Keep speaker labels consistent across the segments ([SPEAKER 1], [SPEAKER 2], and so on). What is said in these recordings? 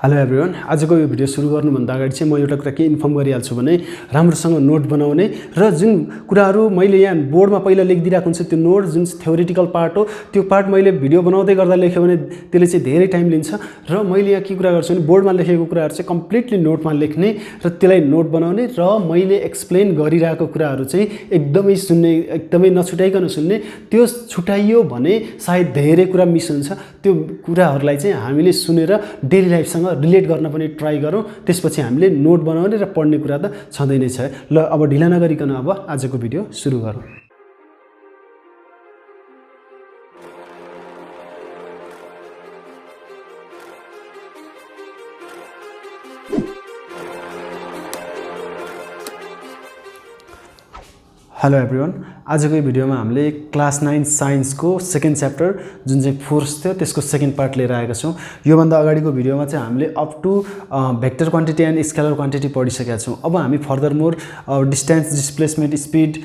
[SPEAKER 1] Hello everyone, आजको यो video सुरु गर्नुभन्दा अगाडि चाहिँ म एउटा कुरा के इन्फर्म गरिहाल्छु भने राम्रोसँग नोट बनाउने र जुन कुराहरू मैले यहाँ बोर्डमा पहिला लेखिदिरहेको हुन्छ त्यो नोट जुन थ्योरिटिकल पार्ट हो त्यो पार्ट मैले भिडियो बनाउँदै गर्दा लेख्यो भने त्यसले चाहिँ धेरै टाइम लिन्छ र मैले यहाँ के कुरा गर्छु भने बोर्डमा लेखेको कुराहरू चाहिँ कम्प्लिटली नोटमा लेख्ने र त्यसलाई नोट बनाउने र मैले एक्सप्लेन गरिरहेको कुराहरू चाहिँ एकदमै सुन्ने, एकदमै नछुटाइकन सुन्ने। त्यो छुटाइयो भने सायद धेरै कुरा मिस हुन्छ। त्यो कुराहरूलाई चाहिँ हामीले सुनेर डेली लाइफसँग रिलेट गर्न पनि ट्राई गरौँ। त्यसपछि हामीले नोट बनाउने र पढ्ने कुरा त छँदै नै छ। ल अब ढिला नगरिकन अब आजको भिडियो सुरु गरौँ। हेलो एभ्रिवान, आजको यो भिडियोमा हामीले क्लास 9 साइन्सको सेकेन्ड च्याप्टर जुन चाहिँ फोर्स थियो त्यसको सेकेन्ड पार्ट लिएर आएका छौँ। योभन्दा अगाडिको भिडियोमा चाहिँ हामीले up to vector quantity and scalar quantity पढिसकेका छौँ। अब हामी further more distance, displacement, speed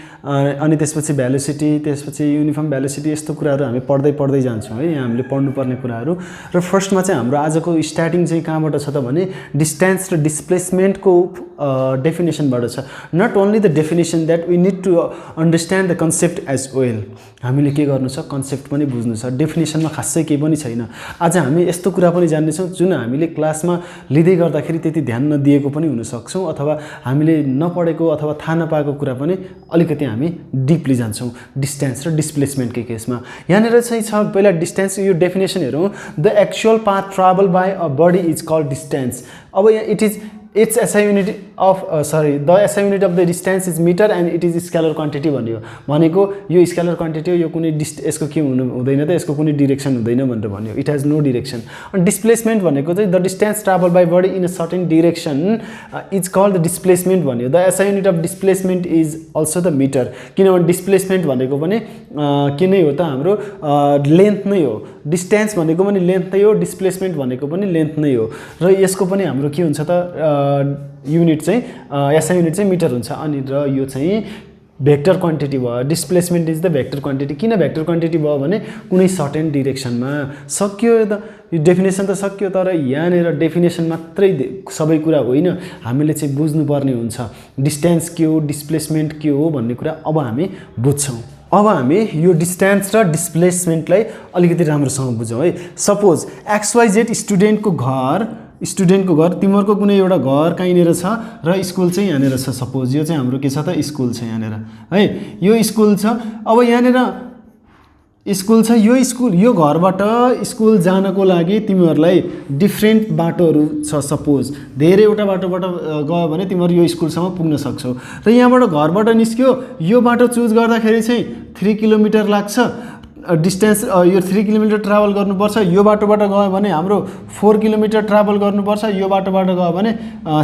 [SPEAKER 1] अनि त्यसपछि भेलोसिटी, त्यसपछि युनिफर्म भेलोसिटी, यस्तो कुराहरू हामी पढ्दै जान्छौँ है। यहाँ हामीले पढ्नुपर्ने कुराहरू र फर्स्टमा चाहिँ हाम्रो आजको स्टार्टिङ चाहिँ कहाँबाट छ त भने डिस्टेन्स र डिस्प्लेसमेन्टको डेफिनेसनबाट छ। Not only the definition that we need to understand the concept as well. हामीले के गर्नु छ, कन्सेप्ट पनि बुझ्नु छ। डेफिनेसनमा खासै केही पनि छैन। आज हामी यस्तो कुरा पनि जान्नेछौँ जुन हामीले क्लासमा लिँदै गर्दाखेरि त्यति ध्यान नदिएको पनि हुन सक्छौँ, अथवा हामीले नपढेको अथवा थाहा नपाएको कुरा पनि अलिकति हामी डिपली जान्छौँ डिस्टेन्स र डिस्प्लेसमेन्टकै केसमा। यहाँनिर चाहिँ छ पहिला डिस्टेन्स, यो डेफिनेसन हेरौँ। The actual path travel by a body is called distance. अब यहाँ the SI unit of the distance is meter and it is scalar quantity भन्यो। भनेको यो स्केलर क्वान्टिटी हो, यो कुनै यसको के हुँदैन त, यसको कुनै डिरेक्सन हुँदैन भनेर भन्यो। It has no direction. अनि डिस्प्लेसमेन्ट भनेको चाहिँ the distance travel by body in a certain direction is called displacement भन्यो। The SI unit of displacement is also the meter। किनभने डिस्प्लेसमेन्ट भनेको पनि के नै हो त, हाम्रो लेन्थ नै हो। डिस्टेन्स भनेको पनि लेन्थ नै हो, डिस्प्लेसमेन्ट भनेको पनि लेन्थ नै हो। र यसको पनि हाम्रो के हुन्छ त, युनिट चाहिँ SI युनिट चाहिँ मिटर हुन्छ। अनि र यो चाहिँ भेक्टर क्वान्टिटी भयो। Displacement is the vector quantity. किन भेक्टर क्वान्टिटी भयो भने कुनै सर्टेन डिरेक्सनमा। सक्यो त, यो डेफिनेसन त सक्यो। तर यहाँनिर डेफिनेसन मात्रै सबै कुरा होइन, हामीले चाहिँ बुझ्नुपर्ने हुन्छ डिस्टेन्स के हो, डिस्प्लेसमेन्ट के हो भन्ने कुरा अब हामी बुझ्छौँ। अब हामी यो डिस्टेन्स र डिस्प्लेसमेन्टलाई अलिकति राम्रोसँग बुझौँ है। सपोज XYZ स्टुडेन्टको घर, तिमीहरूको कुनै एउटा घर कहीँनिर छ र स्कुल चाहिँ यहाँनिर छ। सपोज यो चाहिँ हाम्रो के छ त, स्कुल छ यहाँनिर है। यो स्कुल छ। अब यहाँनिर स्कुल छ। यो घरबाट स्कुल जानको लागि तिमीहरूलाई डिफ्रेन्ट बाटोहरू छ। सपोज धेरैवटा बाटोबाट गयो भने तिमीहरू यो स्कुलसम्म पुग्न सक्छौ। र यहाँबाट घरबाट निस्क्यो, यो बाटो चुज गर्दाखेरि चाहिँ 3 किलोमिटर लाग्छ डिस्टेन्स। यो 3 किलोमिटर ट्राभल गर्नुपर्छ। यो बाटोबाट गयो भने हाम्रो 4 किलोमिटर ट्राभल गर्नुपर्छ। यो बाटोबाट गयो भने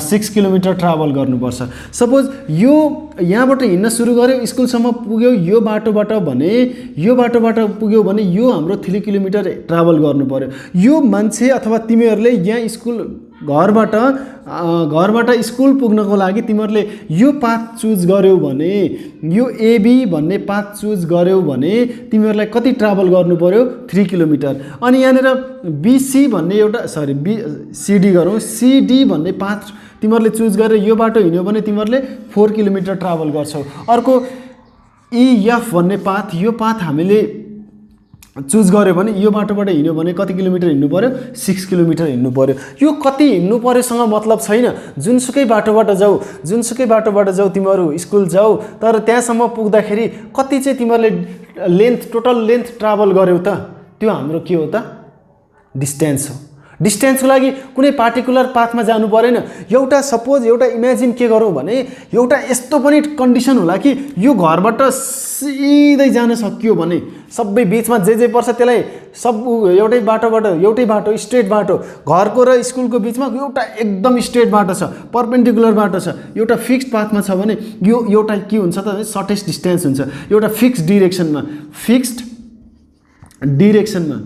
[SPEAKER 1] 6 किलोमिटर ट्राभल गर्नुपर्छ। सपोज यो यहाँबाट हिँड्न सुरु गर्यो, स्कुलसम्म पुग्यो यो बाटोबाट भने, यो बाटोबाट पुग्यो भने यो हाम्रो 3 किलोमिटर ट्राभल गर्नु पर्यो। यो मान्छे अथवा तिमीहरूले यहाँ घरबाट स्कुल पुग्नको लागि तिमीहरूले यो पाथ चुज गर्यौ भने, यो AB भन्ने पाथ चुज गर्यौ भने तिमीहरूलाई कति ट्राभल गर्नु पर्यो, 3 किलोमिटर। अनि यहाँनिर BC भन्ने एउटा CD गरौँ, CD भन्ने पाथ तिमीहरूले चुज गरेर यो बाटो हिँड्यो भने तिमीहरूले 4 किलोमिटर ट्राभल गर्छौ। अर्को EF भन्ने पाथ, यो पाथ हामीले चुज गर्यो भने यो बाटोबाट हिँड्यो भने कति किलोमिटर हिँड्नु पर्यो, 6 किलोमिटर हिँड्नु पर्यो। यो कति हिँड्नु पर्योसँग मतलब छैन। जुनसुकै बाटोबाट जाऊ तिमीहरू स्कुल जाऊ, तर त्यहाँसम्म पुग्दाखेरि कति चाहिँ तिमीहरूले टोटल लेन्थ ट्राभल गर्यौ त, त्यो हाम्रो के हो त, डिस्टेन्स हो। डिस्टेन्सको लागि कुनै पार्टिकुलर पाथमा जानु परेन। सपोज एउटा इमेजिन के गरौँ भने, एउटा यस्तो पनि कन्डिसन होला कि यो घरबाट सिधै जान सकियो भने सबै बिचमा जे पर्छ त्यसलाई सब एउटै बाटो स्ट्रेट बाटो, घरको र स्कुलको बिचमा एउटा एकदम स्ट्रेट बाटो छ, परपेन्डिकुलर बाटो छ, एउटा फिक्स्ड पाथमा छ भने यो एउटा के हुन्छ त, सर्टेस्ट डिस्टेन्स हुन्छ। एउटा फिक्स्ड डिरेक्सनमा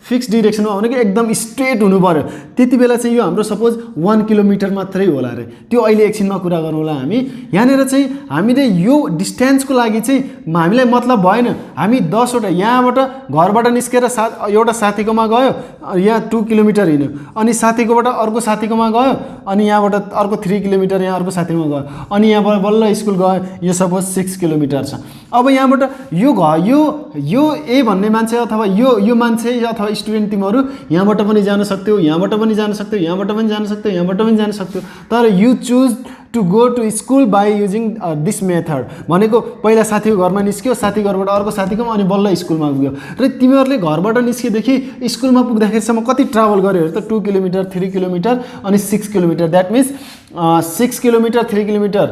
[SPEAKER 1] फिक्स डिरेक्सनमा भनेको एकदम स्ट्रेट हुनु पर्यो। त्यति बेला चाहिँ यो हाम्रो सपोज 1 किलोमिटर मात्रै होला रे। त्यो अहिले एकछिनमा कुरा गरौँला हामी। यहाँनिर चाहिँ हामीले यो डिस्टेन्सको लागि चाहिँ हामीलाई मतलब भएन हामी 10 वटा यहाँबाट घरबाट निस्केर एउटा साथीकोमा गयो, यहाँ 2 किलोमिटर हिँड्यो, अनि साथीकोबाट अर्को साथीकोमा गयो, अनि यहाँबाट अर्को 3 किलोमिटर यहाँ अर्को साथीकोमा गयो, अनि यहाँबाट बल्ल स्कुल गयो, यो सपोज 6 किलोमिटर छ। अब यहाँबाट यो ए भन्ने मान्छे अथवा यो मान्छे अथवा स्टुडेन्ट तिमीहरू यहाँबाट पनि जान सक्थ्यौ, यहाँबाट पनि जान सक्थ्यौ, यहाँबाट पनि जान सक्थ्यौ, यहाँबाट पनि जान सक्थ्यौ, तर you choose to go to school by using this method. भनेको पहिला साथीको घरमा निस्क्यो, साथी घरबाट अर्को साथीकोमा, अनि बल्ल स्कुलमा पुग्यो। र तिमीहरूले घरबाट निस्केदेखि स्कुलमा पुग्दाखेरिसम्म कति ट्राभल गर्यो त 2 किलोमिटर, 3 किलोमिटर अनि 6 kilometre. That means 6 kilometre, 3 kilometre,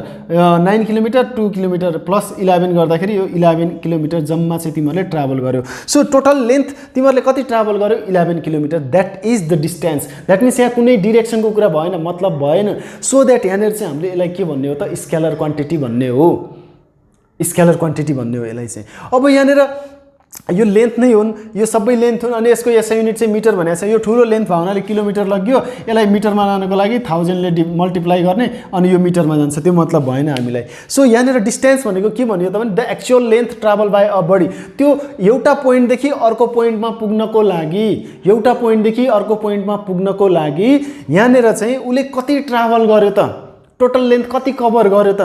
[SPEAKER 1] 9 kilometre, 2 kilometre plus 11 गर्दाखेरि यो 11 किलोमिटर जम्मा चाहिँ तिमीहरूले ट्राभल गर्यो। सो टोटल लेन्थ तिमीहरूले कति ट्राभल गर्यो 11 kilometre. That is the distance. That means यहाँ कुनै डिरेक्सनको कुरा भएन, मतलब भएन। सो द्याट यहाँनिर चाहिँ हामीले यसलाई के भन्ने हो त स्केलर क्वान्टिटी भन्ने हो, स्केलर क्वान्टिटी भन्ने हो यसलाई चाहिँ। अब यहाँनिर यो लेन्थ नै हुन्, यो सबै लेन्थ हुन्, अनि यसको एसआई युनिट चाहिँ मिटर भनेको छ। यो ठुलो लेन्थ भयो हुनाले किलोमिटर लग्यो, यसलाई मिटरमा लानको लागि 1000 ले मल्टिप्लाई गर्ने, अनि यो मिटरमा जान्छ, त्यो मतलब भएन हामीलाई। सो यहाँनिर डिस्टेन्स भनेको के भन्यो त भने the actual length travel by a body. त्यो एउटा पोइन्टदेखि अर्को पोइन्टमा पुग्नको लागि, एउटा पोइन्टदेखि अर्को पोइन्टमा पुग्नको लागि यहाँनिर चाहिँ उसले कति ट्राभल गर्यो त, टोटल लेन्थ कति कभर गर्यो त,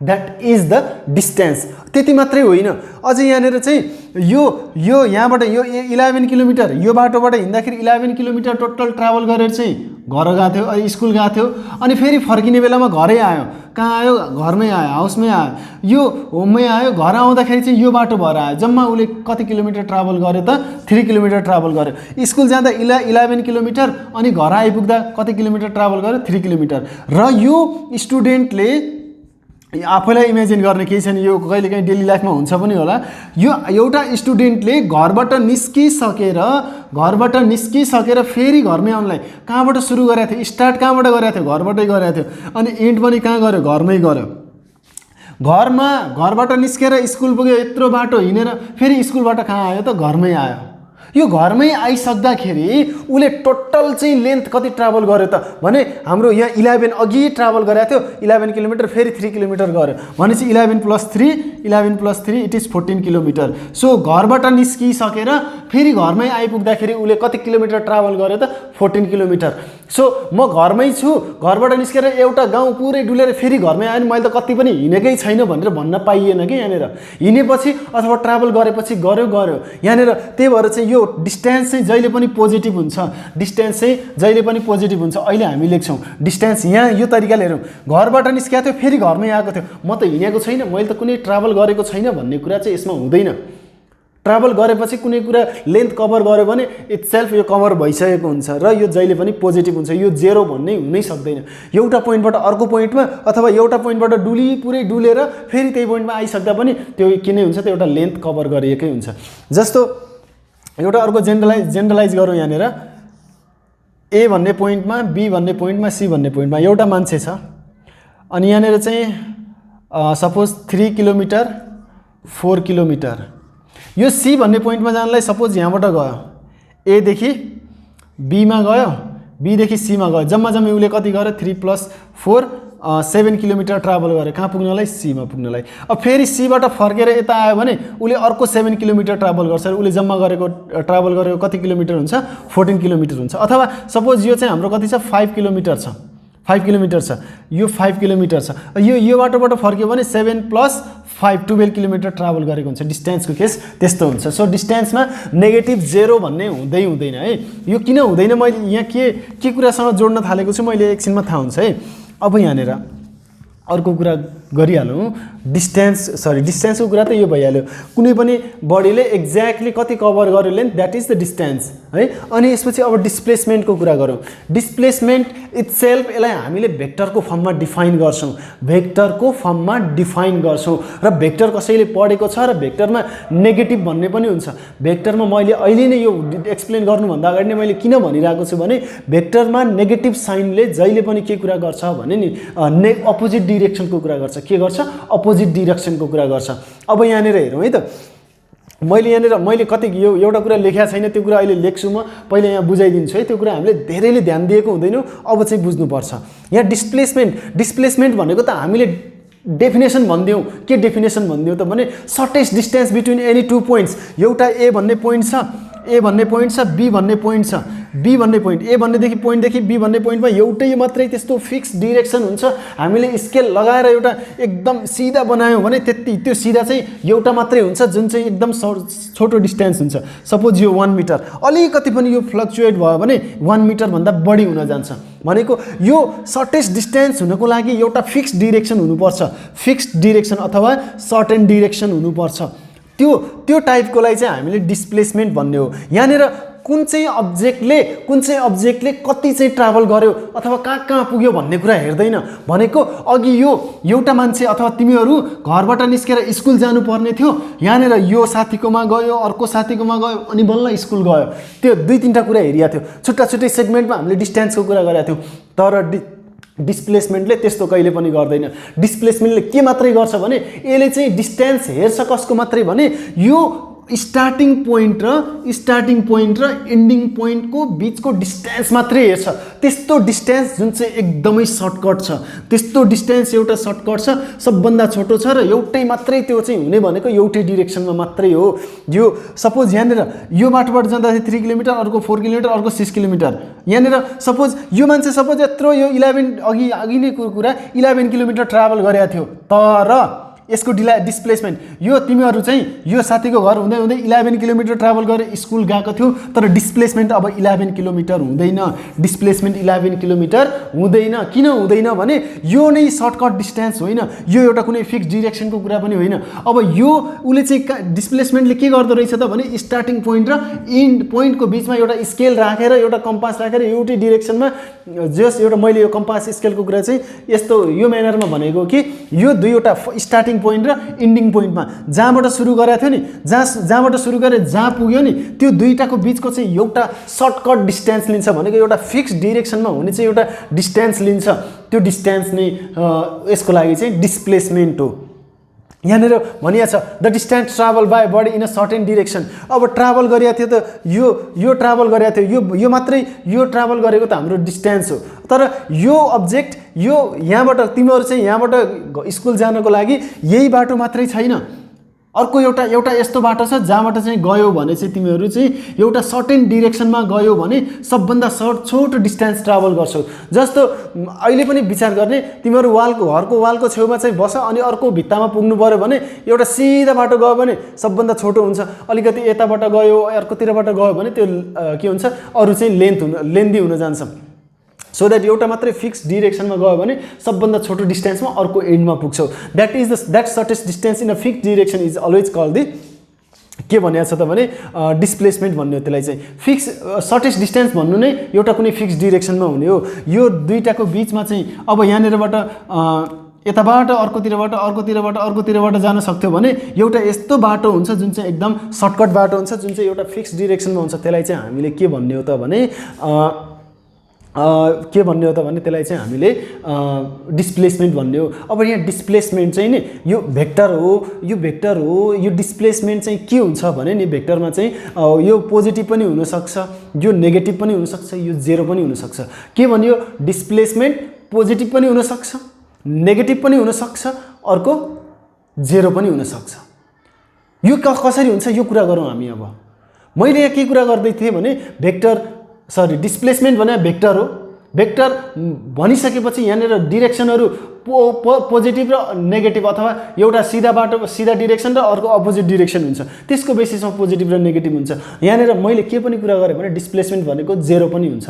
[SPEAKER 1] द्याट इज द डिस्टेन्स। त्यति मात्रै होइन, अझै यहाँनिर चाहिँ यो यहाँबाट यो 11 किलोमिटर यो बाटोबाट हिँड्दाखेरि 11 किलोमिटर टोटल ट्राभल गरेर चाहिँ घर गएको थियो, स्कुल गएको थियो, अनि फेरि फर्किने बेलामा घरै आयो। कहाँ आयो? घरमै आयो, हाउसमै आयो, यो होममै आयो। घर आउँदाखेरि चाहिँ यो बाटो भएर आयो। जम्मा उसले कति किलोमिटर ट्राभल गर्यो त 3 किलोमिटर ट्राभल गर्यो। स्कुल जाँदा 11 किलोमिटर, अनि घर आइपुग्दा कति किलोमिटर ट्राभल गर्यो 3 किलोमिटर। र यो स्टुडेन्टले आफैलाई इमेजिन गर्ने केही छैन, यो कहिलेकाहीँ डेली लाइफमा हुन्छ पनि होला। यो एउटा स्टुडेन्टले घरबाट निस्किसकेर फेरि घरमै आउनलाई कहाँबाट सुरु गरेको थियो? स्टार्ट कहाँबाट गरेको थियो? घरबाटै गरेको थियो, अनि एन्ड पनि कहाँ गर्यो? घरमै गर्यो। घरबाट निस्केर स्कुल पुग्यो, यत्रो बाटो हिँडेर फेरि स्कुलबाट कहाँ आयो त? घरमै आयो। यो घरमै आइसक्दाखेरि उसले टोटल चाहिँ लेन्थ कति ट्राभल गर्यो त भने हाम्रो यहाँ 11 अघि ट्राभल गरेको थियो 11 किलोमिटर, फेरि 3 किलोमिटर गर्यो भनेपछि 11 + 3 इट इज 14 किलोमिटर। सो घरबाट निस्किसकेर फेरि घरमै आइपुग्दाखेरि उसले कति किलोमिटर ट्राभल गर्यो त 14 किलोमिटर। सो म घरमै छु, घरबाट निस्केर एउटा गाउँ पुरै डुलेर फेरि घरमै आयो नि, मैले त कति पनि हिँडेकै छैन भनेर भन्न पाइएन कि यहाँनिर। हिँडेपछि अथवा ट्राभल गरेपछि गर्यो यहाँनिर। त्यही भएर चाहिँ यो डिस्टेन्स चाहिँ जहिले पनि पोजिटिभ हुन्छ, डिस्टेन्स चाहिँ जहिले पनि पोजिटिभ हुन्छ। अहिले हामी लेख्छौँ डिस्टेन्स यहाँ यो तरिकाले हेरौँ, घरबाट निस्केको थियो फेरि घरमै आएको थियो, म त हिँडेको छैन, मैले त कुनै ट्राभल गरेको छैन भन्ने कुरा चाहिँ यसमा हुँदैन। ट्राभल गरेपछि कुनै कुरा लेन्थ कभर गर्यो भने इट्सेल्फ यो कभर भइसकेको हुन्छ र यो जहिले पनि पोजिटिभ हुन्छ। यो जेरो भन्ने हुनै सक्दैन। एउटा पोइन्टबाट अर्को पोइन्टमा अथवा एउटा पोइन्टबाट पुरै डुलेर फेरि त्यही पोइन्टमा आइसक्दा पनि त्यो के नै हुन्छ त एउटा लेन्थ कभर गरिएकै हुन्छ। जस्तो एउटा अर्को जेनरलाइज गरौँ यहाँनिर, ए भन्ने पोइन्टमा, बी भन्ने पोइन्टमा, सी भन्ने पोइन्टमा एउटा मान्छे छ, अनि यहाँनिर चाहिँ सपोज 3 किलोमिटर 4 किलोमिटर। यो सी भन्ने पोइन्टमा जानलाई सपोज यहाँबाट गयो, एदेखि बीमा गयो, बीदेखि सीमा गयो, जम्मा उसले कति गर्यो 3 + 4 7 किलोमिटर ट्राभल गर्यो कहाँ पुग्नलाई? सीमा पुग्नलाई। अब फेरि सीबाट फर्केर यता आयो भने उसले अर्को 7 किलोमिटर ट्राभल गर्छ, उसले जम्मा ट्राभल गरेको कति किलोमिटर हुन्छ? 14 किलोमिटर हुन्छ। अथवा सपोज यो चाहिँ हाम्रो कति छ? 5 किलोमिटर छ, 5 किलोमिटर छ, यो 5 किलोमिटर छ, यो बाटोबाट फर्क्यो भने 7 + 5 12 किलोमिटर ट्राभल गरेको हुन्छ। डिस्टेन्सको केस त्यस्तो हुन्छ। सो डिस्टेन्समा नेगेटिभ जेरो भन्ने हुँदैन है। यो किन हुँदैन मैले यहाँ के कुरासँग जोड्न थालेको छु मैले एकछिनमा थाहा हुन्छ है। अब यहाँनिर अर्को कुरा गरिहालौँ, डिस्टेन्सको कुरा त यो भइहाल्यो। कुनै पनि बडीले एक्ज्याक्टली कति कभर गर्यो length, that is the distance है। अनि यसपछि अब डिस्प्लेसमेन्टको कुरा गरौँ। डिस्प्लेसमेन्ट इट्सेल्फ यसलाई हामीले भेक्टरको फर्ममा डिफाइन गर्छौँ, र भेक्टर कसैले पढेको छ र भेक्टरमा नेगेटिभ भन्ने पनि हुन्छ। भेक्टरमा मैले अहिले नै यो एक्सप्लेन गर्नुभन्दा अगाडि नै मैले किन भनिरहेको छु भने भेक्टरमा नेगेटिभ साइनले जहिले पनि के कुरा गर्छ भने नि अपोजिट डिरेक्सनको कुरा गर्छ। के गर्छ? अपोजिट डिरेक्सनको कुरा गर्छ। अब यहाँनिर हेरौँ है त, मैले कति यो एउटा कुरा लेखेको छैन, त्यो कुरा अहिले लेख्छु म, पहिले यहाँ बुझाइदिन्छु है। त्यो कुरा हामीले धेरैले ध्यान दिएको हुँदैनौँ, अब चाहिँ बुझ्नुपर्छ। यहाँ डिस्प्लेसमेन्ट भनेको त हामीले डेफिनेसन भनिदिउँ। के डेफिनेसन भनिदिउँ त भने shortest distance between any two points. एउटा ए भन्ने पोइन्ट छ, ए भन्ने पोइन्ट छ, बी भन्ने पोइन्ट छ, बी भन्ने पोइन्ट, ए भन्नेदेखि पोइन्टदेखि बी भन्ने पोइन्टमा एउटै मात्रै त्यस्तो फिक्स डिरेक्सन हुन्छ। हामीले स्केल लगाएर एउटा एकदम सिधा बनायौँ भने त्यो सिधा चाहिँ एउटा मात्रै हुन्छ, जुन चाहिँ एकदम छोटो डिस्टेन्स हुन्छ। सपोज यो 1 मिटर, अलिकति पनि यो फ्लक्चुएट भयो भने 1 मिटरभन्दा बढी हुन जान्छ। भनेको यो सर्टेस्ट डिस्टेन्स हुनको लागि एउटा फिक्स डिरेक्सन हुनुपर्छ, फिक्स्ड डिरेक्सन अथवा सर्टेन डिरेक्सन हुनुपर्छ। त्यो टाइपकोलाई चाहिँ हामीले डिस्प्लेसमेन्ट भन्ने हो। यहाँनिर कुन चाहिँ अब्जेक्टले कति चाहिँ ट्राभल गर्यो अथवा कहाँ पुग्यो भन्ने कुरा हेर्दैन। भनेको अघि यो एउटा मान्छे अथवा तिमीहरू घरबाट निस्केर स्कुल जानुपर्ने थियो, यहाँनिर यो साथीकोमा गयो, अर्को साथीकोमा गयो, अनि बल्ल स्कुल गयो। त्यो 2-3टा कुरा हेरिया थियो, छुट्टा सेगमेन्टमा हामीले डिस्टेन्सको कुरा गरेका थियौँ। तर डिस्प्लेसमेन्टले त्यस्तो कहिले पनि गर्दैन। डिस्प्लेसमेन्टले के मात्रै गर्छ भने यसले चाहिँ डिस्टेन्स हेर्छ कसको मात्रै भने यो स्टार्टिङ पोइन्ट र एन्डिङ पोइन्टको बिचको डिस्टेन्स मात्रै हेर्छ। त्यस्तो डिस्टेन्स जुन चाहिँ एकदमै सर्टकट छ, त्यस्तो डिस्टेन्स एउटा सर्टकट छ, सबभन्दा छोटो छ र एउटै मात्रै त्यो चाहिँ हुने भनेको एउटै डिरेक्सनमा मात्रै हो। यो सपोज यहाँनिर यो बाटोबाट जाँदाखेरि 3 किलोमिटर, अर्को 4 किलोमिटर, अर्को 6 किलोमिटर। यहाँनिर सपोज यो मान्छे यत्रो यो 11 अघि नै कुरा 11 किलोमिटर ट्राभल गरेको थियो, तर यसको डिस्प्लेसमेन्ट यो तिमीहरू चाहिँ यो साथीको घर हुँदै 11 किलोमिटर ट्राभल गरेर स्कुल गएको थियो, तर डिस्प्लेसमेन्ट अब 11 किलोमिटर हुँदैन। डिस्प्लेसमेन्ट 11 किलोमिटर हुँदैन। किन हुँदैन भने यो नै सर्टकट डिस्टेन्स होइन, यो एउटा कुनै फिक्स डिरेक्सनको कुरा पनि होइन। अब यो उसले चाहिँ डिस्प्लेसमेन्टले के गर्दो रहेछ त भने स्टार्टिङ पोइन्ट र एन्ड पोइन्टको बिचमा एउटा स्केल राखेर, एउटा कम्पास राखेर एउटै डिरेक्सनमा, जस एउटा मैले यो कम्पास स्केलको कुरा चाहिँ यस्तो यो म्यानरमा भनेको कि यो दुईवटा स्टार्टिङ पोइन्ट र एन्डिङ पोइन्टमा जहाँबाट सुरु गरेको थियो नि, जहाँबाट सुरु गरेर जहाँ पुग्यो नि, त्यो दुईटाको बिचको चाहिँ एउटा सर्टकट डिस्टेन्स लिन्छ। भनेको एउटा फिक्स डिरेक्सनमा हुने चाहिँ एउटा डिस्टेन्स लिन्छ। त्यो डिस्टेन्स नै यसको लागि चाहिँ डिस्प्लेसमेन्ट हो। यहाँनिर भनिएको छ the distance travel by body in a certain direction. अब ट्राभल गरेको थियो त यो ट्राभल गरेको थियो, यो मात्रै यो ट्राभल गरेको त हाम्रो डिस्टेन्स हो। तर यो अब्जेक्ट यो यहाँबाट तिमीहरू चाहिँ यहाँबाट स्कुल जानको लागि यही बाटो मात्रै छैन, अर्को एउटा यस्तो बाटो छ जहाँबाट चाहिँ गयो भने चाहिँ तिमीहरू चाहिँ एउटा सर्टेन डिरेक्सनमा गयो भने सबभन्दा छोटो डिस्टेन्स ट्राभल गर्छौ। जस्तो अहिले पनि विचार गर्ने, तिमीहरू घरको वालको छेउमा चाहिँ बस, अनि अर्को भित्तामा पुग्नु पर्यो भने एउटा सिधा बाटो गयो भने सबभन्दा छोटो हुन्छ। अलिकति यताबाट गयो, अर्कोतिरबाट गयो भने त्यो के हुन्छ, अरू चाहिँ लेन्दी हुन जान्छ। सो द्याट एउटा मात्रै फिक्स डिरेक्सनमा गयो भने सबभन्दा छोटो डिस्टेन्समा अर्को एन्डमा पुग्छौ। That shortest distance in a fix direction is always called the के भनिएको छ त भने डिस्प्लेसमेन्ट भन्ने हो। त्यसलाई चाहिँ फिक्स सर्टेस्ट डिस्टेन्स भन्नु नै एउटा कुनै फिक्स डिरेक्सनमा हुने हो। यो दुईटाको बिचमा चाहिँ अब यहाँनिरबाट यताबाट अर्कोतिरबाट जान सक्थ्यो भने एउटा यस्तो बाटो हुन्छ जुन चाहिँ एकदम सर्टकट बाटो हुन्छ, जुन चाहिँ एउटा फिक्स डिरेक्सनमा हुन्छ। त्यसलाई चाहिँ हामीले के भन्ने हो त भने त्यसलाई चाहिँ हामीले डिस्प्लेसमेन्ट भन्ने हो। अब यहाँ डिस्प्लेसमेन्ट चाहिँ नि यो भेक्टर हो, यो डिस्प्लेसमेन्ट चाहिँ के हुन्छ भने नि भेक्टरमा चाहिँ यो पोजिटिभ पनि हुनसक्छ, यो नेगेटिभ पनि हुनसक्छ, यो जेरो पनि हुनसक्छ। के भन्यो, डिस्प्लेसमेन्ट पोजिटिभ पनि हुनसक्छ, नेगेटिभ पनि हुनसक्छ, अर्को जेरो पनि हुनसक्छ। यो कसरी हुन्छ यो कुरा गरौँ हामी। अब मैले यहाँ के कुरा गर्दै थिएँ भने डिस्प्लेसमेन्ट भने भेक्टर हो। भेक्टर भनिसकेपछि यहाँनिर डिरेक्सनहरू पोजिटिभ र नेगेटिभ अथवा एउटा सिधा बाटो सिधा डिरेक्सन र अर्को अपोजिट डिरेक्सन हुन्छ, त्यसको बेसिसमा पोजिटिभ र नेगेटिभ हुन्छ। यहाँनिर मैले के पनि कुरा गरेँ भने डिस्प्लेसमेन्ट भनेको जेरो पनि हुन्छ।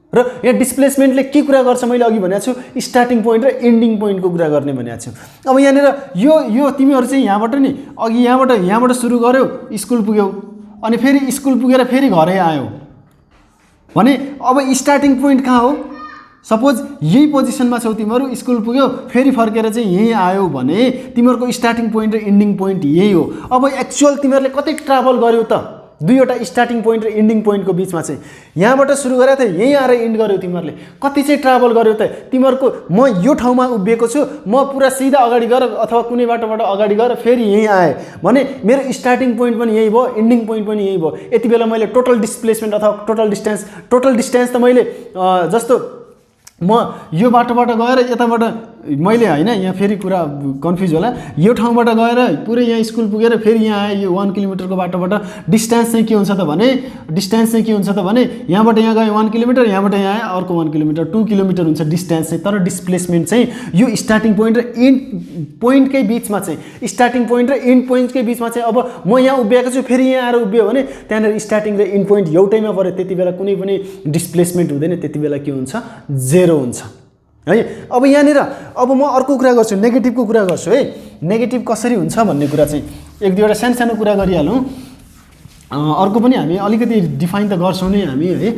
[SPEAKER 1] र यहाँ डिस्प्लेसमेन्टले के कुरा गर्छ मैले अघि भनेको छु, स्टार्टिङ पोइन्ट र एन्डिङ पोइन्टको कुरा गर्ने भनेको छु। अब यहाँनिर यो तिमीहरू चाहिँ यहाँबाट नि अघि यहाँबाट सुरु गर्यौ, स्कुल पुग्यौ, अनि फेरि स्कुल पुगेर फेरि घरै आयौ भने अब स्टार्टिङ पोइन्ट कहाँ हो? सपोज यही पोजिसनमा छौ तिमीहरू, स्कुल पुग्यौ फेरि फर्केर चाहिँ यहीँ आयौ भने तिमीहरूको स्टार्टिङ पोइन्ट र एन्डिङ पोइन्ट यही हो। अब एक्चुअल तिमीहरूले कति ट्राभल गर्यौ त दुईवटा स्टार्टिङ पोइन्ट र एन्डिङ पोइन्टको बिचमा चाहिँ यहाँबाट सुरु गरेको थिएँ यहीँ आएर एन्ड गर्यो तिमीहरूले कति चाहिँ ट्राभल गर्यो त तिमीहरूको म यो ठाउँमा उभिएको छु म पुरा सिधा अगाडि गएर अथवा कुनै बाटोबाट अगाडि गएर फेरि यहीँ आएँ भने मेरो स्टार्टिङ पोइन्ट पनि यही भयो एन्डिङ पोइन्ट पनि यही भयो यति बेला मैले टोटल डिस्प्लेसमेन्ट अथवा टोटल डिस्टेन्स त मैले जस्तो म यो बाटोबाट गएर यताबाट मैले हैन यहाँ फेरि कुरा कन्फ्युज होला यो ठाउँबाट गएर पुरै यहाँ स्कुल पुगेर फेरि यहाँ आए यो 1 किलोमिटरको बाटोबाट डिस्टेन्स चाहिँ के हुन्छ त भने यहाँबाट यहाँ गए 1 किलोमिटर यहाँबाट यहाँ आए अर्को 1 किलोमिटर 2 किलोमिटर हुन्छ डिस्टेन्स चाहिँ तर डिस्प्लेसमेन्ट चाहिँ यो स्टार्टिङ पोइन्ट र एन्ड पोइन्टकै बिचमा चाहिँ स्टार्टिङ पोइन्ट र एन्ड पोइन्टकै बिचमा चाहिँ अब म यहाँ उभिएको छु फेरि यहाँ आएर उभियो भने त्यहाँनिर स्टार्टिङ र एन्ड पोइन्ट एउटैमा पऱ्यो त्यति बेला कुनै पनि डिस्प्लेसमेन्ट हुँदैन त्यति बेला के हुन्छ 0 हुन्छ है। अब यहाँनिर अब म अर्को कुरा गर्छु नेगेटिभको कुरा गर्छु है नेगेटिभ कसरी हुन्छ भन्ने कुरा चाहिँ एक दुईवटा सानो कुरा गरिहालौँ अर्को पनि हामी अलिकति डिफाइन त गर्छौँ नै हामी है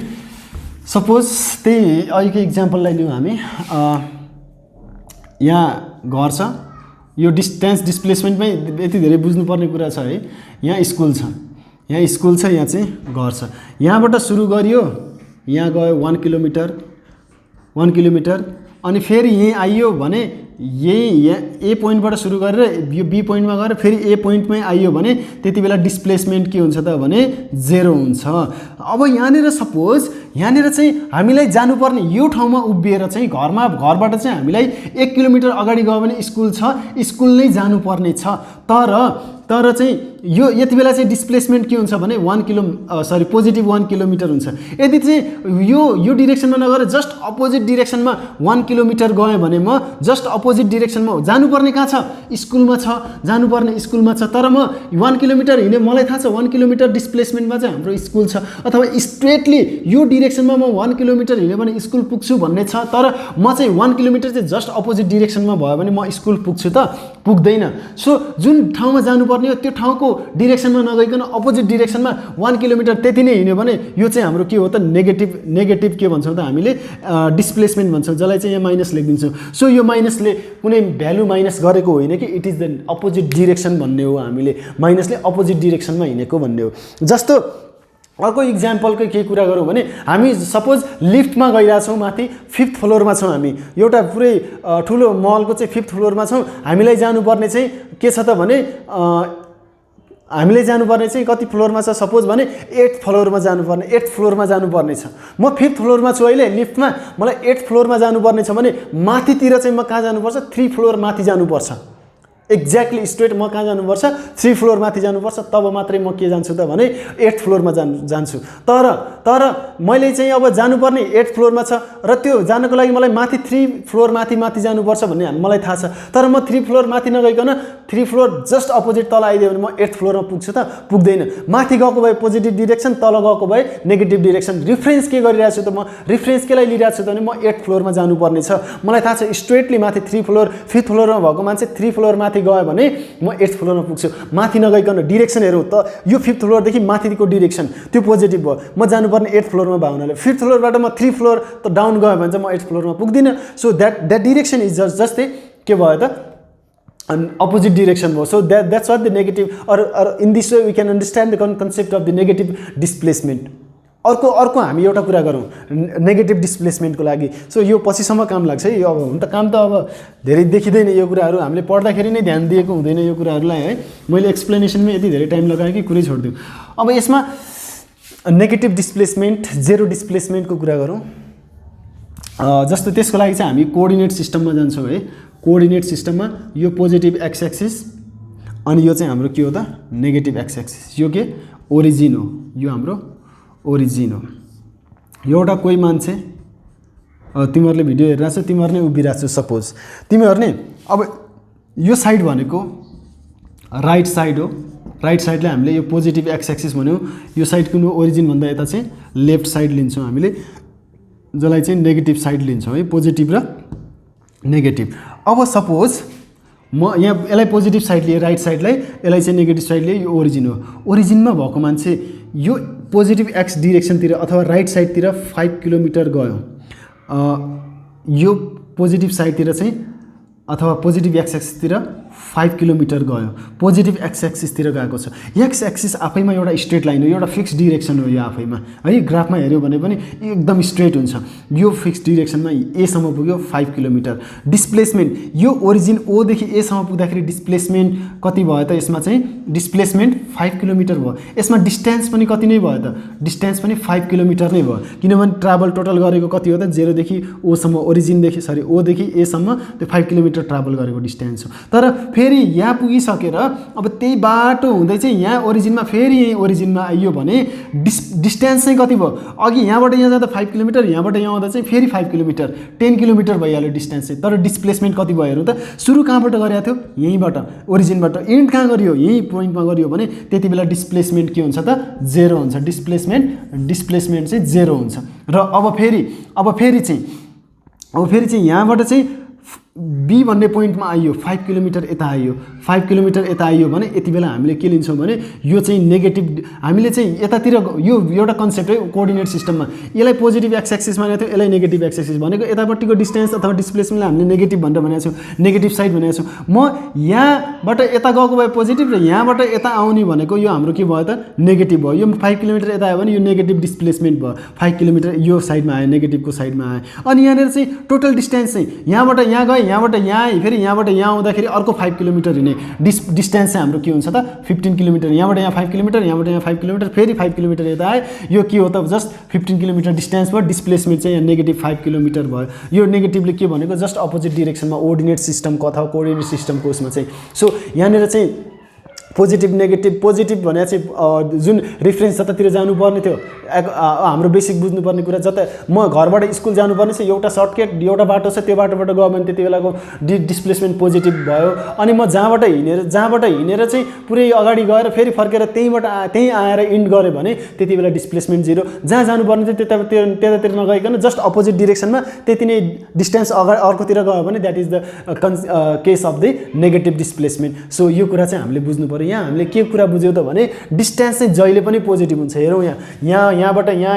[SPEAKER 1] सपोज त्यही अहिलेको इक्जाम्पललाई लिउँ हामी यहाँ घर छ यो डिस्प्लेसमेन्टमै यति धेरै बुझ्नुपर्ने कुरा छ है यहाँ स्कुल छ यहाँ चाहिँ घर छ यहाँबाट सुरु गरियो यहाँ गयो 1 किलोमिटर अनि फेरि यहीँ आइयो भने यही ए पोइन्टबाट सुरु गरेर यो बी पोइन्टमा गएर फेरि ए पोइन्टमै आइयो भने त्यति बेला डिस्प्लेसमेन्ट के हुन्छ त भने 0 हुन्छ। अब यहाँनिर सपोज यहाँनिर चाहिँ हामीलाई जानुपर्ने यो ठाउँमा उभिएर चाहिँ घरबाट चाहिँ हामीलाई 1 किलोमिटर अगाडि गयो भने स्कुल छ स्कुल नै जानुपर्ने छ तर चाहिँ यो यति बेला चाहिँ डिस्प्लेसमेन्ट के हुन्छ भने पोजिटिभ 1 किलोमिटर हुन्छ। यदि चाहिँ यो डिरेक्सनमा नगएर जस्ट अपोजिट डिरेक्सनमा 1 किलोमिटर गएँ भने म जस्ट अपोजिट डिरेक्सनमा जानुपर्ने कहाँ छ स्कुलमा छ तर म 1 किलोमिटर हिँडेँ मलाई थाहा छ 1 किलोमिटर डिस्प्लेसमेन्टमा चाहिँ हाम्रो स्कुल छ अथवा स्ट्रेटली यो डिरेक्सनमा म 1 किलोमिटर हिँड्यो भने स्कुल पुग्छु भन्ने छ तर म चाहिँ 1 किलोमिटर चाहिँ जस्ट अपोजिट डिरेक्सनमा भयो भने म स्कुल पुग्छु त पुग्दैन। सो जुन ठाउँमा जानुपर्ने हो त्यो ठाउँको डिरेक्सनमा नगइकन अपोजिट डिरेक्सनमा 1 किलोमिटर त्यति नै हिँड्यो भने यो चाहिँ हाम्रो के हो त नेगेटिभ के भन्छौँ त हामीले डिस्प्लेसमेन्ट भन्छौँ जसलाई चाहिँ यहाँ माइनस लेखिदिन्छौँ। सो यो माइनसले कुनै भ्यालु माइनस गरेको होइन कि it is the opposite direction भन्ने हो हामीले माइनसले अपोजिट डिरेक्सनमा हिँडेको भन्ने हो। जस्तो अर्को इक्जाम्पलकै केही कुरा गरौँ भने हामी सपोज लिफ्टमा गइरहेछौँ माथि 5th फ्लोरमा छौँ हामी एउटा पुरै ठुलो महलको चाहिँ 5th फ्लोरमा छौँ हामीलाई जानुपर्ने चाहिँ के छ त भने हामीले जानुपर्ने चाहिँ कति फ्लोरमा छ सपोज भने 8th फ्लोरमा जानुपर्ने 8th फ्लोरमा जानुपर्ने छ म 5th फ्लोरमा छु अहिले लिफ्टमा मलाई 8th फ्लोरमा जानुपर्ने छ भने माथितिर चाहिँ म कहाँ जानुपर्छ 3 फ्लोर माथि जानुपर्छ एक्ज्याक्टली स्ट्रेट म कहाँ जानुपर्छ 3 फ्लोर माथि जानुपर्छ तब मात्रै म के जान्छु त भने 8th फ्लोरमा जान्छु तर मैले चाहिँ अब जानुपर्ने 8th फ्लोरमा छ र त्यो जानको लागि मलाई माथि 3 फ्लोर माथि जानुपर्छ भन्ने मलाई थाहा छ तर म 3 फ्लोर माथि नगइकन 3 फ्लोर जस्ट अपोजिट तल आइदियो भने म 8th फ्लोरमा पुग्छु त पुग्दैन। माथि गएको भए पोजिटिभ डिरेक्सन तल गएको भए नेगेटिभ डिरेक्सन रिफरेन्स के गरिरहेको छु त म रिफरेन्स केलाई लिइरहेको छु त भने म 8th फ्लोरमा जानुपर्ने छ मलाई थाहा छ स्ट्रेटली माथि 3 फ्लोर 5th फ्लोरमा भएको मान्छे 3 फ्लोर माथि गयो भने म 8th फ्लोरमा पुग्छु माथि नगइकन डिरेक्सन हेरौँ त यो 5th फ्लोरदेखि माथिको डिरेक्सन त्यो पोजिटिभ भयो म जानुपर्ने 8th फ्लोरमा भयो हुनाले 5th फ्लोरबाट म 3 फ्लोर त डाउन गयो भने चाहिँ म 8th फ्लोरमा पुग्दिनँ। सो द्याट डिरेक्सन इज जस्तै के भयो त अपोजिट डिरेक्सन भयो। So that's what the negative or in this way we can understand the concept of the negative displacement. अर्को हामी एउटा कुरा गरौँ नेगेटिभ डिस्प्लेसमेन्टको लागि। सो यो पछिसम्म काम लाग्छ है अब हुन त काम त अब धेरै देखिँदैन यो कुराहरू हामीले पढ्दाखेरि नै ध्यान दिएको हुँदैन यो कुराहरूलाई है मैले एक्सप्लेनेसनमै यति धेरै टाइम लगाएँ कि कुरै छोडिदिउँ। अब यसमा नेगेटिभ डिस्प्लेसमेन्ट 0 डिस्प्लेसमेन्टको कुरा गरौँ जस्तो त्यसको लागि चाहिँ हामी कोअर्डिनेट सिस्टममा जान्छौँ है। कोअर्डिनेट सिस्टममा यो पोजिटिभ एक्स एक्सिस अनि यो चाहिँ हाम्रो के हो त नेगेटिभ एक्स एक्सिस यो के ओरिजिन हो यो हाम्रो ओरिजिन हो। एउटा कोही मान्छे तिमीहरूले भिडियो हेरिरहेछ तिमीहरू नै उभिरहेछ सपोज तिमीहरू नै अब यो साइड भनेको राइट साइड हो राइट साइडलाई हामीले यो पोजिटिभ एक्स एक्सिस भन्यौँ यो साइड कुन ओरिजिन भन्दा यता चाहिँ लेफ्ट साइड लिन्छौँ हामीले जसलाई चाहिँ नेगेटिभ साइड लिन्छौँ है पोजिटिभ र नेगेटिभ। अब सपोज म यहाँ यसलाई पोजिटिभ साइड लिएँ राइट साइडलाई यसलाई चाहिँ नेगेटिभ साइड लिएँ यो ओरिजिन हो। ओरिजिनमा भएको मान्छे यो पोजिटिभ एक्स डिरेक्सनतिर अथवा राइट साइडतिर 5 किलोमिटर गयो यो पोजिटिभ साइडतिर चाहिँ अथवा पोजिटिभ एक्स एक्सिसतिर 5 किलोमिटर गयो, पोजिटिभ एक्स एक्सिसतिर गएको छ। एक्स एक्सिस आफैमा एउटा स्ट्रेट लाइन हो, एउटा फिक्स डिरेक्सन हो यो आफैमा है। ग्राफमा हेऱ्यो भने पनि एकदम स्ट्रेट हुन्छ। यो फिक्स डिरेक्सनमा एसम्म पुग्यो 5 किलोमिटर। डिस्प्लेसमेन्ट यो ओरिजिन ओदेखि एसम्म पुग्दाखेरि डिस्प्लेसमेन्ट कति भयो त? यसमा चाहिँ डिस्प्लेसमेन्ट 5 किलोमिटर भयो। यसमा डिस्टेन्स पनि कति नै भयो त? डिस्टेन्स पनि 5 किलोमिटर नै भयो, किनभने ट्राभल टोटल गरेको कति हो त? 0 देखि ओसम्म, ओरिजिनदेखि ओदेखि एसम्म त्यो 5 किलोमिटर ट्राभल गरेको डिस्टेन्स हो। तर फेरि यहाँ पुगिसकेर अब त्यही बाटो हुँदै चाहिँ यहाँ ओरिजिनमा फेरि यही ओरिजिनमा आइयो भने डिस्टेन्स चाहिँ कति भयो? अघि यहाँबाट यहाँ जाँदा 5 किलोमिटर, यहाँबाट यहाँ आउँदा चाहिँ फेरि 5 किलोमिटर, 10 किलोमिटर भइहाल्यो डिस्टेन्स चाहिँ। तर डिस्प्लेसमेन्ट कति भयो हेर्नु त? सुरु कहाँबाट गरेको थियो? यहीँबाट, ओरिजिनबाट। एन्ड कहाँ गरियो? यही पोइन्टमा गरियो भने त्यति बेला डिस्प्लेसमेन्ट के हुन्छ त? 0 हुन्छ। डिस्प्लेसमेन्ट चाहिँ 0 हुन्छ। र अब फेरि चाहिँ यहाँबाट चाहिँ बी भन्ने पोइन्टमा आइयो, 5 किलोमिटर यता आइयो, 5 किलोमिटर यता आइयो भने यति बेला हामीले के लिन्छौँ भने यो चाहिँ नेगेटिभ, हामीले चाहिँ यतातिर यो एउटा कन्सेप्ट है कोअर्डिनेट सिस्टममा। यसलाई पोजिटिभ एक्स एक्सिस भनेको थियो, यसलाई नेगेटिभ एक्स एक्सिस भनेको। यतापट्टिको डिस्टेन्स अथवा डिस्प्लेसमेन्टलाई हामीले नेगेटिभ भनेर भनेको छौँ, नेगेटिभ साइड भनेको छौँ। म यहाँबाट यता गएको भए पोजिटिभ र यहाँबाट यता आउने भनेको यो हाम्रो के भयो त? नेगेटिभ भयो। यो 5 किलोमिटर यता आयो भने यो नेगेटिभ डिस्प्लेसमेन्ट भयो। 5 किलोमिटर यो साइडमा आयो, नेगेटिभको साइडमा आयो। अनि यहाँनिर चाहिँ टोटल डिस्टेन्स चाहिँ यहाँबाट यहाँ गए, यहाँबाट यहाँ आएँ, फेरि यहाँबाट यहाँ आउँदाखेरि अर्को 5 किलोमिटर हिँड्ने डिस्टेन्स चाहिँ हाम्रो के हुन्छ त? 15 किलोमिटर। यहाँबाट यहाँ 5 किलोमिटर, यहाँबाट यहाँ 5 किलोमिटर, फेरि 5 किलोमिटर यता आए। यो के हो त? जस्ट 15 किलोमिटर डिस्टेन्स भयो। डिस्प्लेसमेन्ट चाहिँ यहाँ नेगेटिभ 5 किलोमिटर भयो। यो नेगेटिभले के भनेको? जस्ट अपोजिट डिरेक्सनमा ओर्डिनेट सिस्टमको अथवा कोअर्डिनेट सिस्टमको उसमा चाहिँ। सो यहाँनिर चाहिँ पोजिटिभ नेगेटिभ, पोजिटिभ भने चाहिँ जुन रिफरेन्स जतातिर जानुपर्ने थियो, हाम्रो बेसिक बुझ्नुपर्ने कुरा, जता म घरबाट स्कुल जानुपर्ने छ एउटा सर्टकट एउटा बाटो छ, त्यो बाटोबाट गयो भने त्यति बेलाको डिस्प्लेसमेन्ट पोजिटिभ भयो। अनि म जहाँबाट हिँडेर चाहिँ पुरै अगाडि गएर फेरि फर्केर त्यहीँ आएर इन्ड गऱ्यो भने त्यति बेला डिस्प्लेसमेन्ट 0। जहाँ जानुपर्ने थियो त्यतातिर नगइकन जस्ट अपोजिट डिरेक्सनमा त्यति नै डिस्टेन्स अगाडि अर्कोतिर गयो भने that is the case of the negative displacement. So यो कुरा चाहिँ हामीले बुझ्नु पर्यो। यहाँ हामीले के कुरा बुझ्यौँ त भने डिस्टेन्स चाहिँ जहिले पनि पोजिटिभ हुन्छ। हेरौँ यहाँबाट यहाँ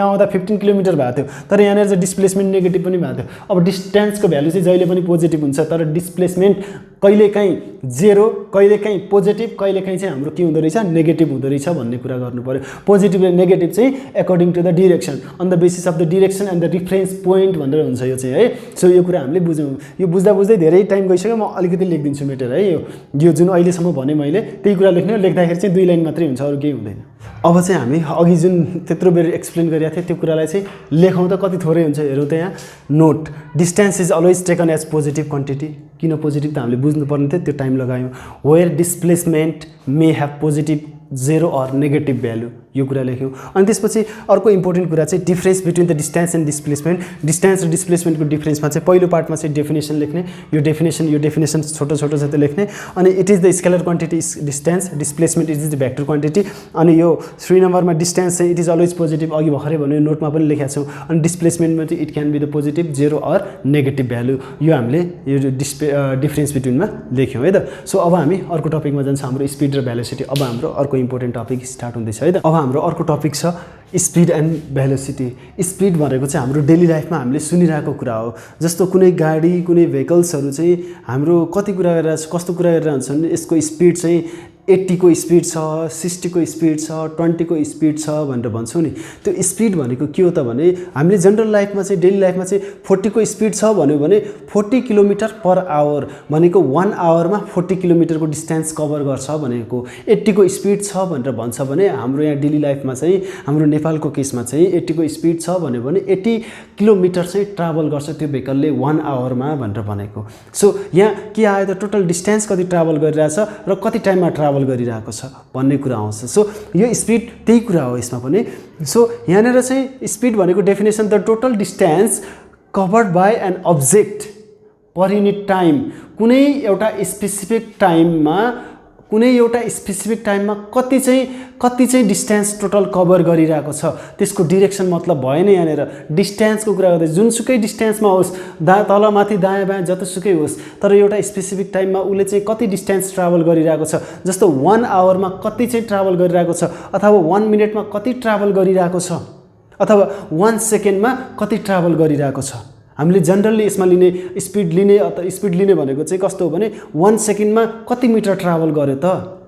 [SPEAKER 1] आउँदा 15 किलोमिटर भएको थियो, तर यहाँनिर चाहिँ डिस्प्लेसमेन्ट नेगेटिभ पनि भएको थियो। अब डिस्टेन्सको भ्यालु चाहिँ जहिले पनि पोजिटिभ हुन्छ, तर डिस्प्लेसमेन्ट कहिलेकाहीँ 0, कहिलेकाहीँ पोजिटिभ, कहिलेकाहीँ चाहिँ हाम्रो के हुँदो रहेछ? नेगेटिभ हुँदो रहेछ भन्ने कुरा गर्नु पर्यो। पोजिटिभ र नेगेटिभ चाहिँ according to the direction, on the basis of the direction and the reference point भनेर हुन्छ यो चाहिँ है। सो यो कुरा हामीले बुझौँ। यो बुझ्दै धेरै टाइम गइसक्यो। म अलिकति लेखिदिन्छु मेटर है। यो जुन अहिलेसम्म भने मैले त्यही कुरा लेख्ने, लेख्दाखेरि चाहिँ 2 लाइन मात्रै हुन्छ, अरू केही हुँदैन। अब चाहिँ हामी अघि जुन त्यत्रो बेर एक्सप्लेन गरिरहेको थियो त्यो कुरालाई चाहिँ लेखौँ त कति थोरै हुन्छ। हेरौँ त यहाँ note, distance is always taken as positive quantity. किन पोजिटिभ त हामीले बुझ्नुपर्ने थियो, त्यो टाइम लगायौँ। Where displacement may have positive 0 or negative value, यो कुरा लेख्यौँ। अनि त्यसपछि अर्को इम्पोर्टेन्ट कुरा चाहिँ difference between the distance and displacement. Distance र डिस्प्लेसमेन्टको डिफरेन्समा चाहिँ पहिलो पार्टमा चाहिँ डेफिनेसन लेख्ने। यो डेफिनेसन छोटो छ त्यो लेख्ने। अनि it is the scalar quantity distance, displacement it is the vector quantity. अनि यो 3 नम्बरमा डिस्टेन्स चाहिँ इट इज अलवेज पोजिटिभ, अघि भर्खरै भन्यो नोटमा पनि लेखेका छौँ। अनि डिस्प्लेसमेन्टमा चाहिँ it can be the positive 0 or negative value. यो हामीले यो डिफरेन्स बिट्विनमा लेख्यौँ है त। सो अब हामी अर्को टपिकमा जान्छ, हाम्रो स्पिड र भेलोसिटी। अब हाम्रो अर्को इम्पोर्टेन्ट टपिक स्टार्ट हुँदैछ है त। अब हाम्रो अर्को टपिक छ स्पिड एन्ड भेलोसिटी। स्पिड भनेको चाहिँ हाम्रो डेली लाइफमा हामीले सुनिरहेको कुरा हो। जस्तो कुनै गाडी, कुनै भेहिकल्सहरू चाहिँ हाम्रो कति कुरा गरेर कस्तो कुरा गरेर हुन्छन्, यसको स्पिड चाहिँ 80 को स्पिड छ, 60 को स्पिड छ, 20 को स्पिड छ भनेर भन्छौँ नि। त्यो स्पिड भनेको के हो त भने हामीले जनरल लाइफमा चाहिँ डेली लाइफमा चाहिँ 40 को स्पिड छ भन्यो भने 40 किलोमिटर पर आवर भनेको 1 आवरमा 40 किलोमिटरको डिस्टेन्स कभर गर्छ भनेको। 80 को स्पिड छ भनेर भन्छ भने हाम्रो यहाँ डेली लाइफमा चाहिँ हाम्रो नेपालको केसमा चाहिँ 80 को स्पिड छ भन्यो भने 80 किलोमिटर चाहिँ ट्राभल गर्छ त्यो भेहिकलले 1 आवरमा भनेर भनेको। सो यहाँ के आयो त टोटल डिस्टेन्स कति ट्राभल गरिरहेछ र कति टाइममा ट्राभल गरिरहेको छ भन्ने कुरा आउँछ। सो यो स्पिड त्यही कुरा हो यसमा पनि। सो यहाँनिर चाहिँ स्पिड भनेको definition the total distance covered by an object per unit time. कुनै एउटा स्पेसिफिक टाइममा कति चाहिँ डिस्टेन्स टोटल कभर गरिरहेको छ त्यसको डिरेक्सन मतलब भएन। यहाँनिर डिस्टेन्सको कुरा गर्दै जुनसुकै डिस्टेन्समा होस्, तल माथि दायाँ बायाँ जतसुकै होस्, तर एउटा स्पेसिफिक टाइममा उसले चाहिँ कति डिस्टेन्स ट्राभल गरिरहेको छ। जस्तो 1 आवरमा कति चाहिँ ट्राभल गरिरहेको छ, अथवा 1 मिनटमा कति ट्राभल गरिरहेको छ, अथवा 1 सेकेन्डमा कति ट्राभल गरिरहेको छ हामीले जनरली यसमा लिने स्पिड लिने अथवा स्पिड लिने भनेको चाहिँ कस्तो हो भने 1 सेकेन्डमा कति मिटर ट्राभल गर्यो त,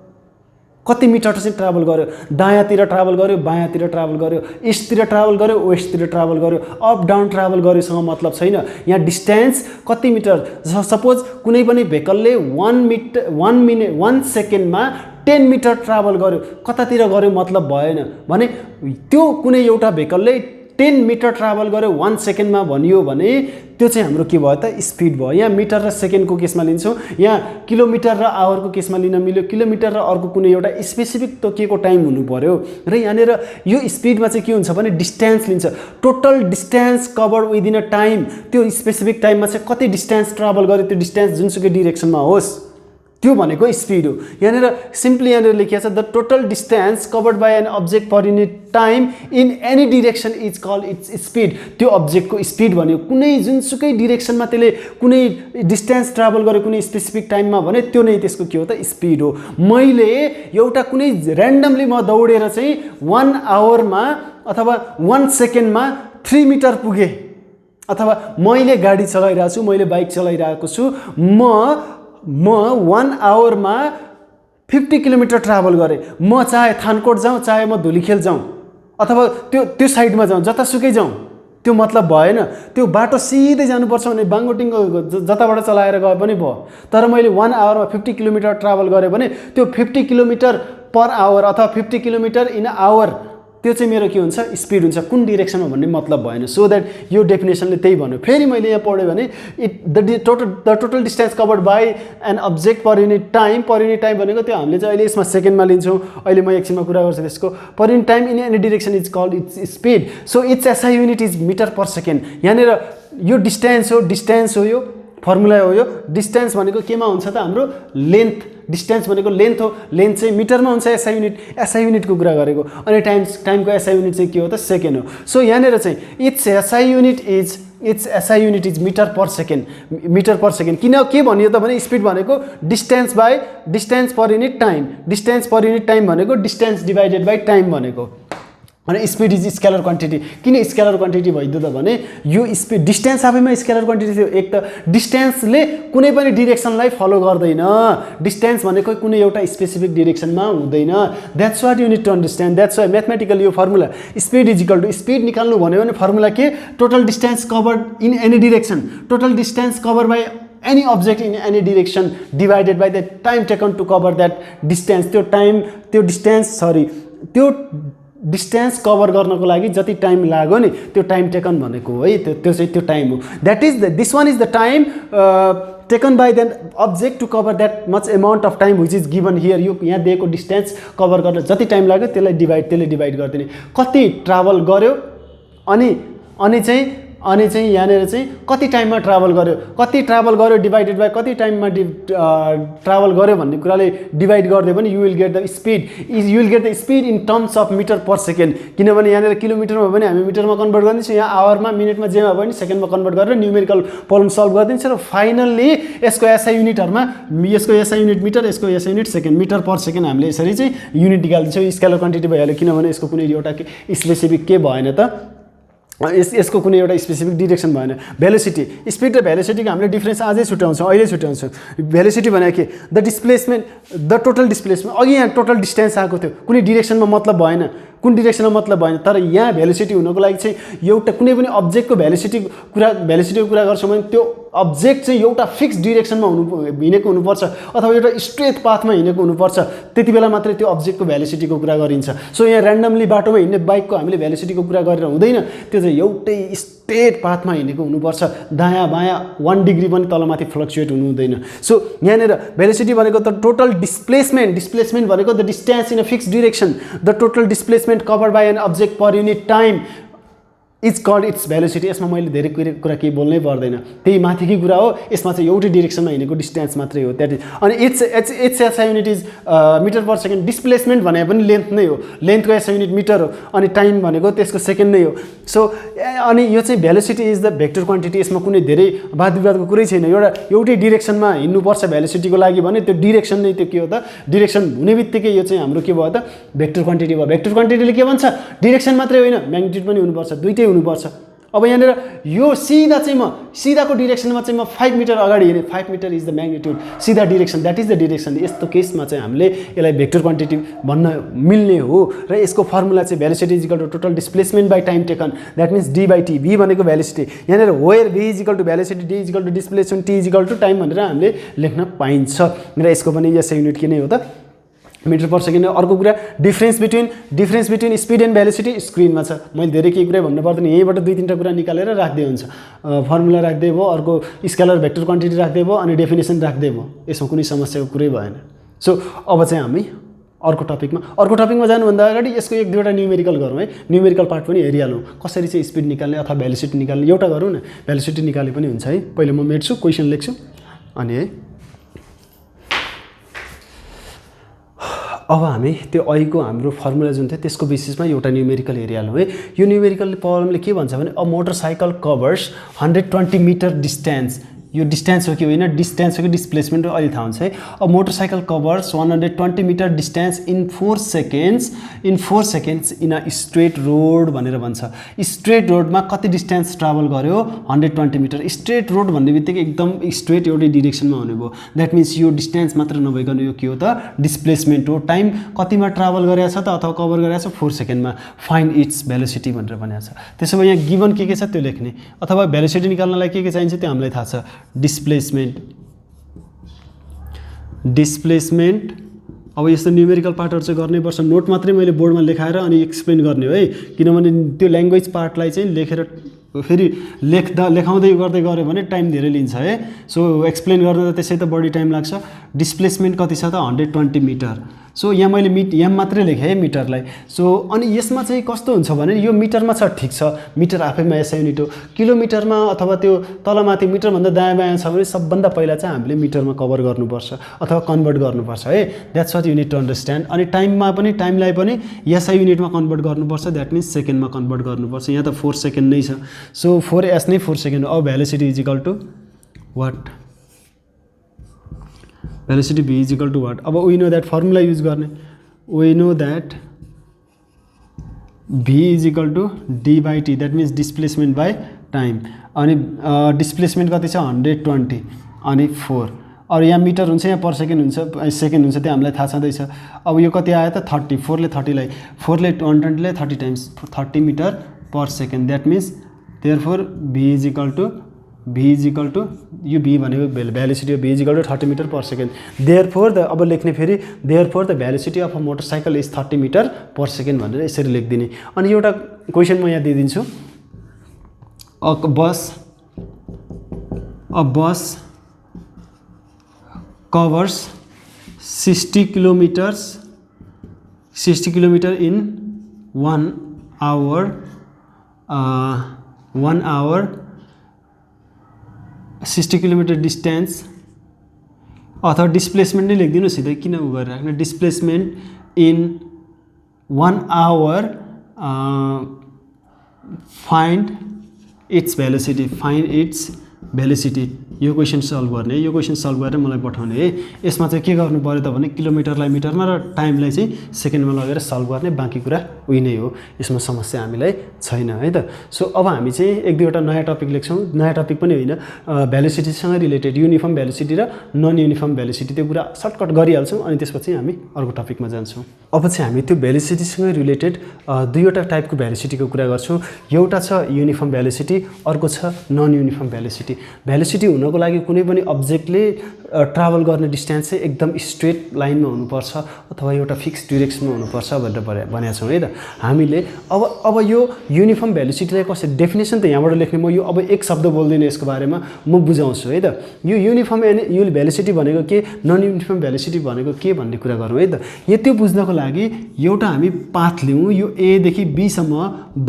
[SPEAKER 1] कति मिटर चाहिँ ट्राभल गर्यो, दायाँतिर ट्राभल गर्यो, बायाँतिर ट्राभल गर्यो, इस्टतिर ट्राभल गर्यो, वेस्टतिर ट्राभल गर्यो, अप डाउन ट्राभल गर्योसँग मतलब छैन। यहाँ डिस्टेन्स कति मिटर, सपोज कुनै पनि भेहिकलले 1 सेकेन्डमा 10 मिटर ट्राभल गर्यो, कतातिर गर्यो मतलब भएन भने त्यो कुनै एउटा भेहिकलले 10 मिटर ट्राभल गर्यो 1 सेकेन्डमा भनियो भने त्यो चाहिँ हाम्रो के भयो त, स्पिड भयो। यहाँ मिटर र सेकेन्डको केसमा लिन्छौँ, यहाँ किलोमिटर र आवरको केसमा लिन मिल्यो, किलोमिटर र अर्को कुनै एउटा स्पेसिफिक तोकिएको टाइम हुनु पर्यो। र यहाँनिर यो स्पिडमा चाहिँ के हुन्छ भने डिस्टेन्स लिन्छ, total distance covered within a time, त्यो स्पेसिफिक टाइममा चाहिँ कति डिस्टेन्स ट्राभल गर्यो, त्यो डिस्टेन्स जुनसुकै डिरेक्सनमा होस् त्यो भनेको स्पिड हो। यहाँनिर सिम्पली यहाँनिर लेखिएको छ the total distance covered by an object per unit time in any direction is called its speed. त्यो अब्जेक्टको स्पिड भन्यो कुनै जुनसुकै डिरेक्सनमा त्यसले कुनै डिस्टेन्स ट्राभल गर्यो कुनै स्पेसिफिक टाइममा भने त्यो नै त्यसको के हो त, स्पिड हो। मैले एउटा कुनै ऱ्यान्डमली म दौडेर चाहिँ 1 आवरमा अथवा 1 सेकेन्डमा 3 मिटर पुगेँ, अथवा मैले गाडी चलाइरहेको छु, मैले बाइक चलाइरहेको छु, म 1 आवरमा 50 किलोमिटर ट्राभल गरेँ, म चाहे थानकोट जाउँ, चाहे म धुलीखेल जाउँ, अथवा त्यो साइडमा जाउँ, जतासुकै जाउँ, त्यो मतलब भएन। त्यो बाटो सिधै जानुपर्छ भने बाङगोटिङको जताबाट चलाएर गए पनि भयो। तर मैले 1 आवरमा 50 किलोमिटर ट्राभल गरेँ भने त्यो 50 किलोमिटर पर आवर अथवा 50 किलोमिटर इन आवर त्यो चाहिँ मेरो के हुन्छ, स्पिड हुन्छ, कुन डिरेक्सनमा भन्ने मतलब भएन। सो द्याट यो डेफिनेसनले त्यही भन्यो। फेरि मैले यहाँ पढेँ भने the total distance covered by an object per unit time भनेको त्यो हामीले चाहिँ अहिले यसमा सेकेन्डमा लिन्छौँ, अहिले म एकछिनमा कुरा गर्छु त्यसको। Per unit time in any direction is called its speed. So its SI unit is metre per second. यहाँनिर यो डिस्टेन्स हो यो फर्मुला हो। यो डिस्टेन्स भनेको केमा हुन्छ त, हाम्रो लेन्थ, डिस्टेन्स भनेको लेन्थ हो, लेन्थ चाहिँ मिटरमा हुन्छ, एसआई युनिटको कुरा गरेको। अनि टाइमको एसआई युनिट चाहिँ के हो त, सेकेन्ड हो। सो यहाँनिर चाहिँ its SI unit is metre per second. किन के भनियो त भने स्पिड भनेको डिस्टेन्स पर युनिट टाइम भनेको डिस्टेन्स डिभाइडेड बाई टाइम भनेको। अनि स्पिड इज स्केलर क्वान्टिटी। किन स्केलर क्वान्टिटी भइदियो त भने यो स्पिड डिस्टेन्स आफैमा स्केलर क्वान्टिटी थियो। एक त डिस्टेन्सले कुनै पनि डिरेक्सनलाई फलो गर्दैन, डिस्टेन्स भनेको कुनै एउटा स्पेसिफिक डिरेक्सनमा हुँदैन। That's what you need to understand. That's why mathematical यो formula speed is equal to, speed निकाल्नु भन्यो भने फर्मुला के, total distance covered in any direction, total distance cover by any object in any direction divided by the time taken to cover that distance। त्यो distance cover गर्नको लागि जति time लाग्यो नि त्यो टाइम टेकन भनेको है, त्यो चाहिँ त्यो टाइम हो। That is this one is the time taken by the object to cover that much amount of time which is given here. यो यहाँ दिएको डिस्टेन्स कभर गर्न जति टाइम लाग्यो त्यसले डिभाइड गरिदिने, कति ट्राभल गर्यो अनि चाहिँ यहाँनिर चाहिँ कति टाइममा ट्राभल गर्यो डिभाइडेड बाई कति टाइममा ट्राभल गर्यो भन्ने कुराले डिभाइड गरिदियो भने you will get the speed in terms of metre per second. किनभने यहाँनिर किलोमिटरमा पनि हामी मिटरमा कन्भर्ट गरिदिन्छौँ, यहाँ आवरमा मिनटमा जेमा पनि सेकेन्डमा कन्भर्ट गरेर न्युमेरिकल प्रब्लम सल्भ गरिदिन्छ। र फाइनल्ली यसको एसआई युनिटहरूमा यसको एसआई युनिट मिटर, यसको SI unit second, metre per second हामीले यसरी चाहिँ युनिट निकालिदिन्छौँ। स्केलर क्वान्टिटी भइहाल्यो किनभने यसको कुनै एउटा स्पेसिफिक के भएन त, यसको कुनै एउटा स्पेसिफिक डिरेक्सन भएन। भेलोसिटी, स्पिड र भेलोसिटीको हामीले डिफ्रेन्स आजै छुट्याउँछौँ, अहिले छुट्याउँछौँ। भेलोसिटी भनेको के, the displacement, the total displacement. अघि यहाँ टोटल डिस्टेन्स आएको थियो, कुनै डिरेक्सनमा मतलब भएन, कुन डिरेक्सनमा मतलब भएन। तर यहाँ भेलोसिटी हुनको लागि चाहिँ एउटा कुनै पनि अब्जेक्टको भेलोसिटीको कुरा गर्छौँ भने त्यो अब्जेक्ट चाहिँ एउटा फिक्स डिरेक्सनमा हिँडेको हुनुपर्छ अथवा एउटा स्ट्रेट पाथमा हिँडेको हुनुपर्छ, त्यति बेला मात्रै त्यो अब्जेक्टको भेलोसिटीको कुरा गरिन्छ। सो यहाँ ऱ्यान्डमली बाटोमा हिँड्ने बाइकको हामीले भेलोसिटीको कुरा गरेर हुँदैन, त्यो चाहिँ एउटै स्ट्रेट पाथमा हिँडेको हुनुपर्छ, दायाँ बायाँ 1 डिग्री पनि तलमाथि फ्लक्चुएट हुनु हुँदैन। सो यहाँनिर भेलोसिटी भनेको त टोटल डिस्प्लेसमेन्ट भनेको the distance in a fix direction, the total displacement covered by an object per unit time is called its velocity. यसमा मैले धेरै कुरा केही बोल्नै पर्दैन, त्यही माथिकै कुरा हो। यसमा चाहिँ एउटै डिरेक्सनमा हिँडेको डिस्टेन्स मात्रै हो, द्याट इज। अनि its SI unit is metre per second. Displacement भने पनि लेन्थ नै हो, लेन्थको एसआई युनिट मिटर हो, अनि टाइम भनेको त्यसको सेकेन्ड नै हो। सो अनि यो चाहिँ velocity is the vector quantity. यसमा कुनै धेरै वाद विवादको कुरै छैन, एउटै डिरेक्सनमा हिँड्नुपर्छ भेलोसिटीको लागि भने त्यो डिरेक्सन नै त्यो के हो त, डिरेक्सन हुने बित्तिकै यो चाहिँ हाम्रो के भयो त, भेक्टर क्वान्टिटी भयो। भेक्टर क्वान्टिटीले के भन्छ, डिरेक्सन मात्रै होइन म्याग्निट्युड पनि हुनुपर्छ, दुइटै हुनुपर्छ। अब यहाँनिर यो सिधा चाहिँ म सिधाको डिरेक्सनमा चाहिँ म 5 मिटर अगाडि हिँडेँ 5 मिटर इज द म्याग्निट्युड सिधा direction that is the direction यस्तो केसमा चाहिँ हामीले यसलाई भेक्टर क्वान्टिटी भन्न मिल्ने हो र यसको फर्मुला चाहिँ velocity is equal to total displacement by time taken that means D by T V भनेको भेलोसिटी यहाँनिर where V is equal to velocity D is equal to displacement T is equal to time भनेर हामीले लेख्न पाइन्छ र यसको पनि यसै युनिट के नै हो त मिटर पर सेकेन्ड अर्को कुरा difference between speed and velocity स्क्रिनमा छ मैले धेरै केही कुरा भन्नु पर्दैन यहीँबाट 2-3 कुरा निकालेर राख्दै हुन्छ फर्मुला राख्दै भयो अर्को स्केलर भेक्टर क्वान्टिटी राख्दै भयो अनि डेफिनेसन राख्दै भयो यसमा कुनै समस्याको कुरै भएन सो अब चाहिँ हामी अर्को टपिकमा जानुभन्दा अगाडि यसको 1-2वटा न्युमेरिकल गरौँ है न्युमेरिकल पार्ट पनि हेरिहालौँ कसरी चाहिँ स्पिड निकाल्ने अथवा भेलोसिटी निकाल्ने एउटा गरौँ न भेलोसिटी निकाले पनि हुन्छ है पहिले म मेट्छु क्वेसन लेख्छु अनि है अब हामी त्यो अहिलेको हाम्रो फर्मुला जुन थियो त्यसको बेसिसमा एउटा न्युमेरिकल हेरिहालौँ है यो न्युमेरिकल प्रब्लमले के भन्छ भने a motorcycle covers 120 metre distance यो डिस्टेन्स हो कि होइन डिस्टेन्स हो कि डिस्प्लेसमेन्ट हो अहिले थाहा हुन्छ है a motorcycle covers 120 metre distance in 4 seconds in a straight road भनेर भन्छ स्ट्रेट रोडमा कति डिस्टेन्स ट्राभल गर्यो 120 मिटर स्ट्रेट रोड भन्ने बित्तिकै एकदम स्ट्रेट एउटै डिरेक्सनमा हुने भयो द्याट मिन्स यो डिस्टेन्स मात्र नभइकन यो के हो त डिस्प्लेसमेन्ट हो टाइम कतिमा ट्राभल गरेको छ त अथवा कभर गरेको छ 4 सेकेन्डमा फाइन्ड इट्स भेलोसिटी भनेर भनेको छ त्यसो भए यहाँ गिभन के छ त्यो लेख्ने अथवा भेलोसिटी निकाल्नलाई के चाहिन्छ त्यो हामीलाई थाहा छ डिस्प्लेसमेन्ट अब यस्तो न्युमेरिकल पार्टहरु चाहिँ गर्नैपर्छ नोट मात्रै मैले बोर्डमा लेखाएर अनि एक्सप्लेन गर्ने हो है किनभने त्यो ल्याङ्ग्वेज पार्टलाई चाहिँ लेखेर फेरि लेखाउँदै गर्दै गऱ्यो भने टाइम धेरै लिन्छ है सो एक्सप्लेन गर्न त त्यसै त बढी टाइम लाग्छ डिस्प्लेसमेन्ट कति छ त 120 मिटर सो यहाँ मैले एम मात्रै लेखेँ है मिटरलाई सो अनि यसमा चाहिँ कस्तो हुन्छ भने यो मिटरमा छ ठिक छ मिटर आफैमा एसआई युनिट हो किलोमिटरमा अथवा त्यो तलमाथि मिटरभन्दा दायाँ बायाँ छ भने सबभन्दा पहिला चाहिँ हामीले मिटरमा कभर गर्नुपर्छ अथवा कन्भर्ट गर्नुपर्छ है that's what you need to understand अनि टाइमलाई पनि एसआई युनिटमा कन्भर्ट गर्नुपर्छ द्याट मिन्स सेकेन्डमा कन्भर्ट गर्नुपर्छ यहाँ त 4 सेकेन्ड नै छ सो 4s नै 4 सेकेन्ड हो अब velocity is equal to what velocity v is equal to what अब we know that formula use गर्ने we know that v is equal to d by t that means displacement by time अनि displacement कति छ 120 अनि 4 और यहाँ metre हुन्छ यहाँ पर सेकेन्ड हुन्छ सेकेन्ड हुन्छ त्यो हामीलाई थाहा छँदैछ अब यो कति आयो त 30 4 ले 30 लाई 4 ले 120 ले 30 times 30 metre per second that means therefore v is equal to यो v भनेको भेलोसिटी हो v is equal to 30 metre per second therefore the अब लेख्ने फेरि therefore the velocity of a motorcycle is 30 metre per second भनेर यसरी लेखिदिने अनि एउटा क्वेसन म यहाँ दिइदिन्छु a bus covers 60 kilometre in 1 hour 60 kilometre distance अथवा डिस्प्लेसमेन्ट नै लेखिदिनु सिधै किन उ गरेर राख्ने displacement in 1 hour find its velocity यो क्वेसन सल्भ गर्ने यो क्वेसन सल्भ गरेर मलाई पठाउने है यसमा चाहिँ के गर्नु पर्यो त भने किलोमिटरलाई मिटरमा र टाइमलाई चाहिँ सेकेन्डमा लगेर सल्भ गर्ने बाँकी कुरा उही नै हो यसमा समस्या हामीलाई छैन है त सो अब हामी चाहिँ 1-2वटा नयाँ टपिक लेख्छौँ नयाँ टपिक पनि होइन भेलोसिटीसँग रिलेटेड युनिफर्म भेलोसिटी र नन युनिफर्म भेलोसिटी त्यो कुरा सर्टकट गरिहाल्छौँ अनि त्यसपछि हामी अर्को टपिकमा जान्छौँ अब चाहिँ हामी त्यो भेलोसिटीसँग रिलेटेड 2वटा टाइपको भेलोसिटीको कुरा गर्छौँ एउटा छ युनिफर्म भेलोसिटी अर्को छ नन युनिफर्म भेलोसिटी हुनको लागि कुनै पनि अब्जेक्टले ट्राभल गर्ने डिस्टेन्स चाहिँ एकदम स्ट्रेट लाइनमा हुनुपर्छ अथवा एउटा फिक्स डिरेक्सनमा हुनुपर्छ भनेर भनेका छौँ है त हामीले अब यो युनिफर्म भेलोसिटीलाई कसरी डेफिनेसन त यहाँबाट लेख्ने म यो अब एक शब्द बोल्दिनँ यसको बारेमा म बुझाउँछु है त यो युनिफर्म भेलोसिटी भनेको के नन युनिफर्म भेलोसिटी भनेको के भन्ने कुरा गरौँ है त यो त्यो बुझ्नको लागि एउटा हामी पाथ लिउँ यो ए देखि बी सम्म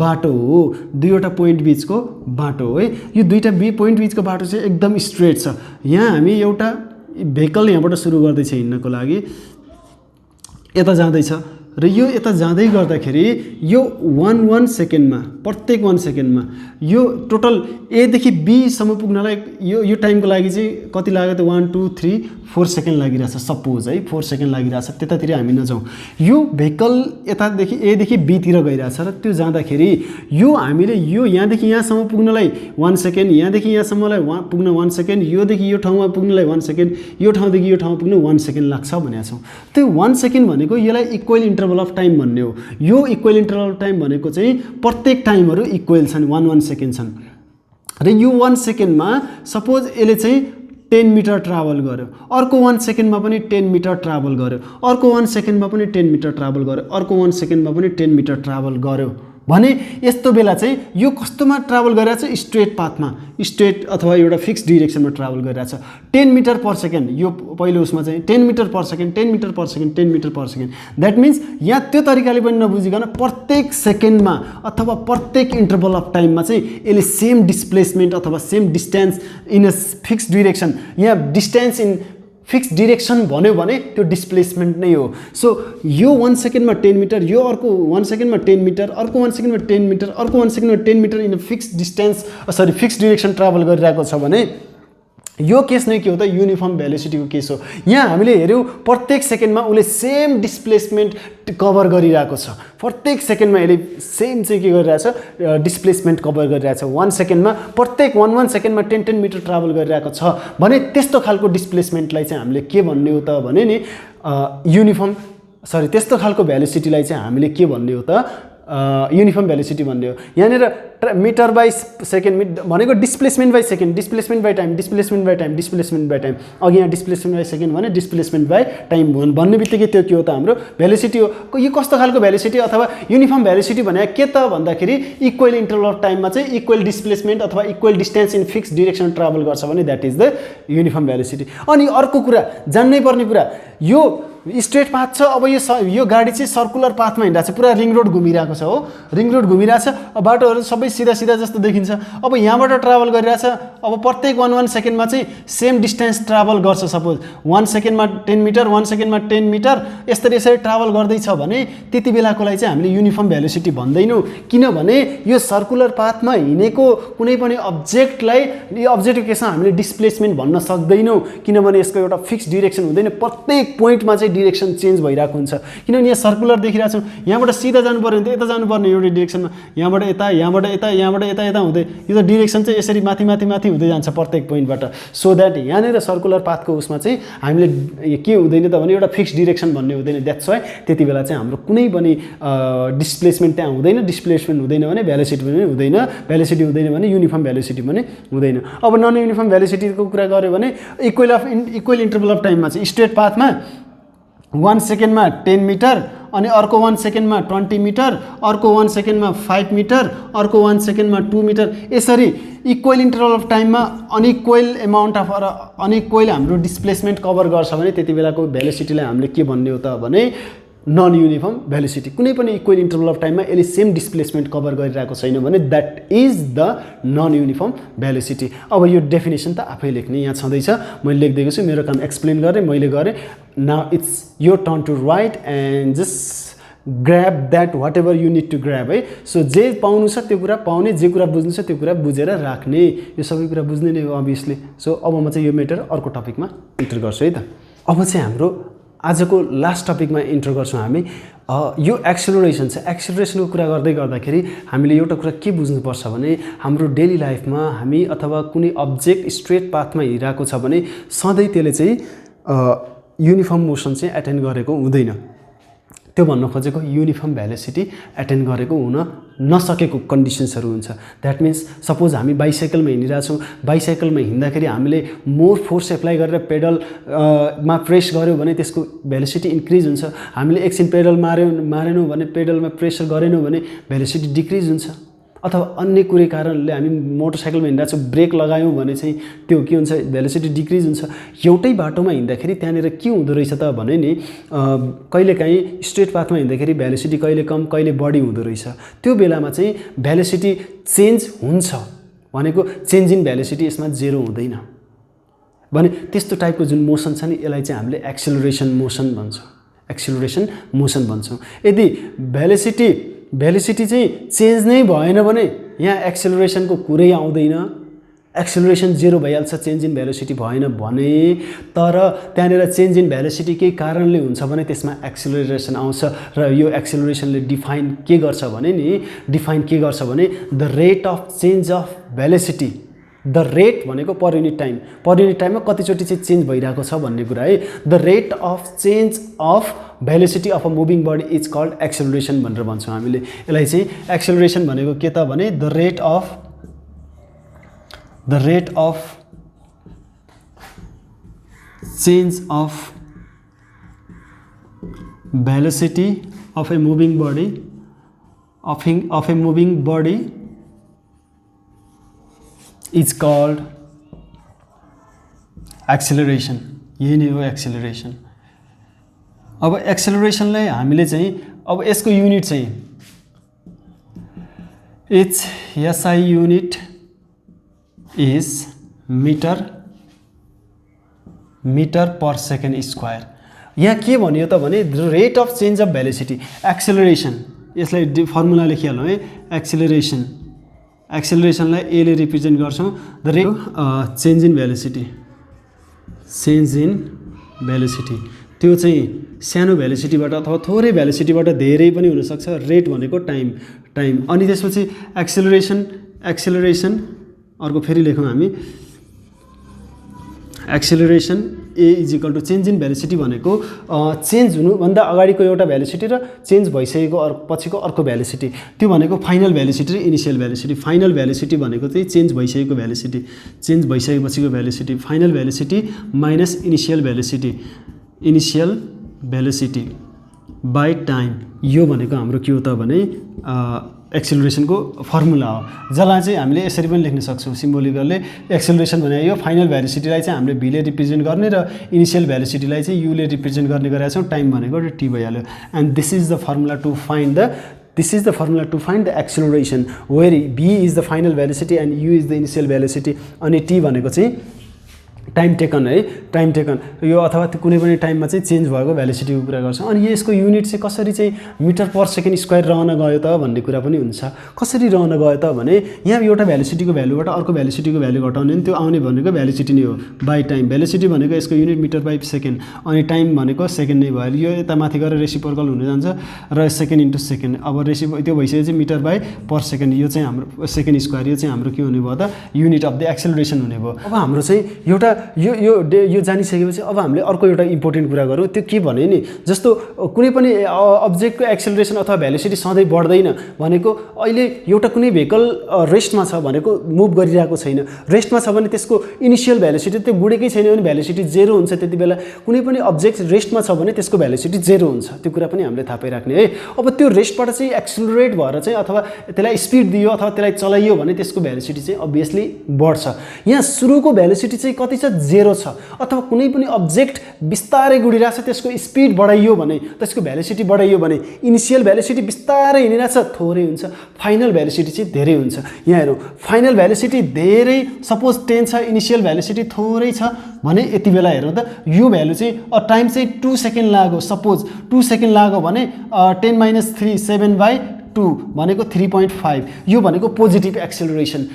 [SPEAKER 1] बाटो हो 2वटा पोइन्ट बीचको बाटो हो है यो 2टा पोइन्ट बीचको बाटो चाहिँ एकदम स्ट्रेट छ यहाँ हामी एउटा भेहिकल यहाँबाट सुरु गर्दैछ हिँड्नको लागि यता जाँदैछ र यो यता जाँदै गर्दाखेरि यो 1 सेकेन्डमा प्रत्येक 1 सेकेन्डमा यो टोटल ए देखि बी सम्म पुग्नलाई यो टाइमको लागि चाहिँ कति लाग्यो त 1 2 3 4 सेकेन्ड लागिरहेछ सपोज है 4 सेकेन्ड लागिरहेछ त्यतातिर हामी नजाउँ यो भेहिकल यतादेखि ए देखि बी तिर गइरहेछ र त्यो जाँदाखेरि यो हामीले यो यहाँदेखि यहाँसम्म पुग्नलाई 1 सेकेन्ड यहाँदेखि यहाँसम्मलाई पुग्न 1 सेकेन्ड योदेखि यो ठाउँमा पुग्नलाई 1 सेकेन्ड यो ठाउँदेखि यो ठाउँमा पुग्न 1 सेकेन्ड लाग्छ भनेका छौँ त्यो 1 सेकेन्ड भनेको यसलाई इक्वल इन्टरभल अफ टाइम भन्ने हो यो इक्वल इन्टरभल अफ टाइम भनेको चाहिँ प्रत्येक टाइमहरू इक्वल छन् 1 सेकेन्ड छन् र यो 1 सेकेन्डमा सपोज यसले चाहिँ 10 मिटर ट्राभल गर्यो अर्को 1 सेकेन्डमा पनि 10 मिटर ट्राभल गर्यो अर्को 1 सेकेन्डमा पनि 10 मिटर ट्राभल गर्यो अर्को 1 सेकेन्डमा पनि 10 मिटर ट्राभल गर्यो भने यस्तो बेला चाहिँ यो कस्तोमा ट्राभल गरिरहेछ स्ट्रेट पाथमा स्ट्रेट अथवा एउटा फिक्स डिरेक्सनमा ट्राभल गरिरहेछ 10 मिटर पर सेकेन्ड यो पहिलो उसमा चाहिँ 10 metre per second 10 metre per second 10 metre per second that means यहाँ त्यो तरिकाले पनि नबुझिकन प्रत्येक सेकेन्डमा अथवा प्रत्येक इन्टरभल अफ टाइममा चाहिँ यसले सेम डिस्प्लेसमेन्ट अथवा same distance in a fix direction यहाँ डिस्टेन्स इन फिक्स डिरेक्सन भन्यो भने त्यो डिस्प्लेसमेन्ट नै हो सो यो 1 सेकेन्डमा 10 मिटर यो अर्को 1 सेकेन्डमा 10 मिटर अर्को 1 सेकेन्डमा 10 मिटर अर्को 1 सेकेन्डमा 10 metre in fix distance fix direction travel गरिरहेको छ भने यो केस नै के हो त युनिफर्म भेलोसिटीको केस हो यहाँ हामीले हेर्यौँ प्रत्येक सेकेन्डमा उसले सेम डिस्प्लेसमेन्ट कभर गरिरहेको छ प्रत्येक सेकेन्डमा यसले सेम चाहिँ के गरिरहेछ डिस्प्लेसमेन्ट कभर गरिरहेछ 1 सेकेन्डमा प्रत्येक 1 सेकेन्डमा 10 मिटर ट्राभल गरिरहेको छ भने त्यस्तो खालको डिस्प्लेसमेन्टलाई चाहिँ हामीले के भन्ने हो त भने नि त्यस्तो खालको भेलोसिटीलाई चाहिँ हामीले के भन्ने हो त युनिफर्म भेलोसिटी भन्ने हो यहाँनिर मिटर बाई सेकेन्ड भनेको displacement by second displacement by time displacement by time displacement by time अघि यहाँ डिस्प्लेसमेन्ट बाई सेकेन्ड भने डिस्प्लेसमेन्ट बाई टाइम भन्ने बित्तिकै त्यो के हो त हाम्रो भेलोसिटी हो यो कस्तो खालको भेलोसिटी अथवा युनिफर्म भेलोसिटी भने के त भन्दाखेरि इक्वल इन्टरभल अफ टाइममा चाहिँ इक्वल डिस्प्लेसमेन्ट अथवा equal distance in fix direction travel गर्छ भने that is the uniform velocity अनि अर्को कुरा जान्नै पर्ने कुरा यो स्ट्रेट पाथ छ अब यो गाडी चाहिँ सर्कुलर पाथमा हिँडिरहेको छ पुरा रिङ रोड घुमिरहेको छ हो रिङ रोड घुमिरहेछ बाटोहरू सबै सीधा सीधा जस्तो देखिन्छ अब यहाँबाट ट्राभल गरिरहेछ अब प्रत्येक 1 सेकेन्डमा चाहिँ सेम डिस्टेन्स ट्राभल गर्छ सपोज 1 सेकेन्डमा 10 मिटर 1 सेकेन्डमा 10 मिटर यसरी ट्राभल गर्दैछ भने त्यति बेलाकोलाई चाहिँ हामीले युनिफर्म भेलोसिटी भन्दैनौँ किनभने यो सर्कुलर पाथमा हिँडेको कुनै पनि अब्जेक्टलाई यो अब्जेक्टको केसमा हामीले डिस्प्लेसमेन्ट भन्न सक्दैनौँ किनभने यसको एउटा फिक्स डिरेक्सन हुँदैन प्रत्येक पोइन्टमा चाहिँ डिरेक्सन चेन्ज भइरहेको हुन्छ किनभने यहाँ सर्कुलर देखिरहेको छौँ यहाँबाट सिधा जानु पर्यो भने त यता जानुपर्ने एउटै डिरेक्सनमा यहाँबाट यता यहाँबाट यता यहाँबाट यता यता हुँदै यो त डिरेक्सन चाहिँ यसरी माथि माथि माथि हुँदै जान्छ प्रत्येक पोइन्टबाट सो द्याट यहाँनिर सर्कुलर पाथको उसमा चाहिँ हामीले के हुँदैन त भने एउटा फिक्स डिरेक्सन भन्ने हुँदैन द्याट्स वाइ त्यति बेला चाहिँ हाम्रो कुनै पनि डिस्प्लेसमेन्ट त्यहाँ हुँदैन डिस्प्लेसमेन्ट हुँदैन भने भेलोसिटी पनि हुँदैन भेलोसिटी हुँदैन भने युनिफर्म भेलोसिटी पनि हुँदैन अब नन युनिफर्म भेलोसिटीको कुरा गऱ्यो भने इक्वल इन्टरभल अफ टाइममा चाहिँ स्ट्रेट पाथमा 1 सेकेन्डमा 10 मिटर अनि अर्को 1 सेकेन्डमा 20 मिटर अर्को 1 सेकेन्डमा 5 मिटर अर्को 1 सेकेन्डमा 2 मिटर यसरी इक्वल इन्टरभल अफ टाइममा अनइक्वल एमाउन्ट अफ अनइक्वल हाम्रो डिस्प्लेसमेन्ट कभर गर्छ भने त्यति बेलाको भेलोसिटीलाई हामीले के भन्ने हो त भने नन युनिफर्म भेलोसिटी कुनै पनि इक्वल इन्टरभल अफ टाइममा यसले सेम डिस्प्लेसमेन्ट कभर गरिरहेको छैन भने that is the non uniform velocity अब यो डेफिनेसन त आफै लेख्ने यहाँ छँदैछ मैले लेखिदिएको छु मेरो काम एक्सप्लेन गरेँ मैले गरेँ now it's your turn to write and just grab that whatever you need to grab है सो जे पाउनु छ त्यो कुरा पाउने जे कुरा बुझ्नु छ त्यो कुरा बुझेर राख्ने यो सबै कुरा बुझ्ने नै हो अभियसली सो अब म चाहिँ यो मेटर अर्को टपिकमा इन्टर गर्छु है त अब चाहिँ हाम्रो आजको लास्ट टपिकमा इन्टर गर्छौँ हामी यो एक्सेलरेसन छ एक्सेलरेसनको कुरा गर्दै गर्दाखेरि हामीले एउटा कुरा के बुझ्नुपर्छ भने हाम्रो डेली लाइफमा हामी अथवा कुनै अब्जेक्ट स्ट्रेट पाथमा हिँडिरहेको छ भने सधैँ त्यसले चाहिँ युनिफर्म मोसन चाहिँ एटेन्ड गरेको हुँदैन त्यो भन्न खोजेको युनिफर्म भेलोसिटी एटेन्ड गरेको हुन नसकेको कन्डिसन्सहरू हुन्छ द्याट मिन्स सपोज हामी बाइसाइकलमा हिँडिरहेछौँ बाइसाइकलमा हिँड्दाखेरि हामीले मोर फोर्स एप्लाई गरेर पेडलमा प्रेस गऱ्यौँ भने त्यसको भेलोसिटी इन्क्रिज हुन्छ हामीले एकछिन पेडल मारेनौँ भने पेडलमा प्रेसर गरेनौँ भने भेलोसिटी डिक्रिज हुन्छ अथवा अन्य कुनै कारणले हामी मोटरसाइकलमा हिँडिरहेछौँ ब्रेक लगायौँ भने चाहिँ त्यो के हुन्छ भेलोसिटी डिक्रिज हुन्छ एउटै बाटोमा हिँड्दाखेरि त्यहाँनिर के हुँदो रहेछ त भने नि कहिलेकाहीँ स्ट्रेट पाथमा हिँड्दाखेरि भेलोसिटी कहिले कम कहिले बढी हुँदो रहेछ त्यो बेलामा चाहिँ भेलोसिटी चेन्ज हुन्छ भनेको चेन्ज इन भेलोसिटी यसमा जेरो हुँदैन भने त्यस्तो टाइपको जुन मोसन छ नि यसलाई चाहिँ हामीले एक्सेलरेसन मोसन भन्छ एक्सेलरेसन मोसन भन्छौँ। यदि भेलोसिटी चाहिँ चेन्ज नै भएन भने यहाँ एक्सेलरेसनको कुरै आउँदैन, एक्सेलरेसन जेरो भइहाल्छ चेन्ज इन भेलोसिटी भएन भने। तर त्यहाँनिर चेन्ज इन भेलोसिटी केही कारणले हुन्छ भने त्यसमा एक्सेलरेसन आउँछ र यो एक्सेलरेसनले डिफाइन के गर्छ भने the rate of change of velocity, the rate भनेको पर युनिट टाइममा कतिचोटि चाहिँ चेन्ज भइरहेको छ भन्ने कुरा है। The rate of change of velocity of a moving body is called acceleration भनेर भन्छौँ हामीले। यसलाई चाहिँ एक्सेलरेसन भनेको के त भने the rate of change of velocity of a moving body is called acceleration. यही नै हो एक्सेलरेसन। अब एक्सेलरेसनलाई हामीले चाहिँ अब यसको युनिट चाहिँ its SI unit is metre per second square. यहाँ के भन्यो त भने the rate of change of velocity acceleration, यसलाई फर्मुला लेखिहालौँ है। एक्सेलरेसनलाई एले रिप्रेजेन्ट गर्छौँ the rate change in velocity. त्यो चाहिँ सानो भेलोसिटीबाट अथवा थोरै भेलोसिटीबाट धेरै पनि हुनसक्छ। रेट भनेको टाइम। अनि त्यसपछि एक्सेलरेसन अर्को फेरि लेखौँ हामी। Acceleration a is equal to change in velocity भनेको चेन्ज हुनुभन्दा अगाडिको एउटा भेलोसिटी र चेन्ज भइसकेको पछिको अर्को भेलोसिटी, त्यो भनेको फाइनल भेलोसिटी र इनिसियल भेलोसिटी। फाइनल भेलोसिटी भनेको चाहिँ चेन्ज भइसकेको भेलोसिटी, चेन्ज भइसकेपछिको velocity, final velocity minus initial velocity by time. यो भनेको हाम्रो के हो त भने एक्सेलरेसनको फर्मुला हो, जसलाई चाहिँ हामीले यसरी पनि लेख्न सक्छौँ सिम्बोलिकलले। एक्सेलरेसन भने यो फाइनल भेलोसिटीलाई चाहिँ हामीले भीले रिप्रेजेन्ट गर्ने र इनिसियल भेलोसिटीलाई चाहिँ युले रिप्रेजेन्ट गर्ने गरेका छौँ। टाइम भनेको टी भइहाल्यो। And this is the formula to find the acceleration where v is the final velocity and u is the initial velocity. अनि टी भनेको चाहिँ टाइम टेकन है, टाइम टेकन यो अथवा कुनै पनि टाइममा चाहिँ चेन्ज भएको भेलोसिटीको कुरा गर्छौँ। अनि यसको युनिट चाहिँ कसरी चाहिँ मिटर पर सेकेन्ड स्क्वायर रहन गयो त भन्ने कुरा पनि हुन्छ। कसरी रहन गयो त भने यहाँ एउटा भेलोसिटीको भ्यालुबाट अर्को भेलोसिटीको भ्यालु घटाउने नि त्यो आउने भनेको भेलोसिटी नै हो बाई टाइम। भेलोसिटी भनेको यसको युनिट मिटर बाई सेकेन्ड, अनि टाइम भनेको सेकेन्ड नै भयो। यो यता माथि गएर रेसिप्रोकल हुन जान्छ र सेकेन्ड इन्टु सेकेन्ड। अब त्यो भइसकेपछि मिटर बाई पर सेकेन्ड, यो चाहिँ हाम्रो सेकेन्ड स्क्वायर, यो चाहिँ हाम्रो के हुने भयो त युनिट अफ द एक्सेलरेसन हुने भयो। अब हाम्रो चाहिँ एउटा यो जानिसकेपछि अब हामीले अर्को एउटा इम्पोर्टेन्ट कुरा गरौँ। त्यो के भने नि जस्तो कुनै पनि अब्जेक्टको एक्सेलरेसन अथवा भेलोसिटी सधैँ बढ्दैन भनेको अहिले एउटा कुनै भेहिकल रेस्टमा छ भनेको मुभ गरिरहेको छैन, रेस्टमा छ भने त्यसको इनिसियल भेलोसिटी त्यो बुढेकै छैन भने भेलोसिटी जेरो हुन्छ। त्यति बेला कुनै पनि अब्जेक्ट रेस्टमा छ भने त्यसको भेलोसिटी जेरो हुन्छ। त्यो कुरा पनि हामीले थाहा पाइराख्ने है। अब त्यो रेस्टबाट चाहिँ एक्सेलरेट भएर चाहिँ अथवा त्यसलाई स्पिड दियो अथवा त्यसलाई चलाइयो भने त्यसको भेलोसिटी चाहिँ अभियसली बढ्छ। यहाँ सुरुको भेलोसिटी चाहिँ कति छ, जेरो छ। अथवा कुनै पनि अब्जेक्ट बिस्तारै गुडिरहेको छ त्यसको स्पिड बढाइयो भने, त्यसको भेलोसिटी बढाइयो भने इनिसियल भेलोसिटी बिस्तारै हिँडिरहेको छ थोरै हुन्छ, फाइनल भेलोसिटी चाहिँ धेरै हुन्छ। यहाँ हेरौँ, फाइनल भेलोसिटी धेरै सपोज 10 छ, इनिसियल भेलोसिटी थोरै छ भने यति बेला हेरौँ त यो भ्यालु चाहिँ टाइम चाहिँ 2 सेकेन्ड लाग्यो। सपोज 2 सेकेन्ड लाग्यो भने 10 - 3 7/2 भनेको 3.5। यो भनेको पोजिटिभ एक्सेलरेसन।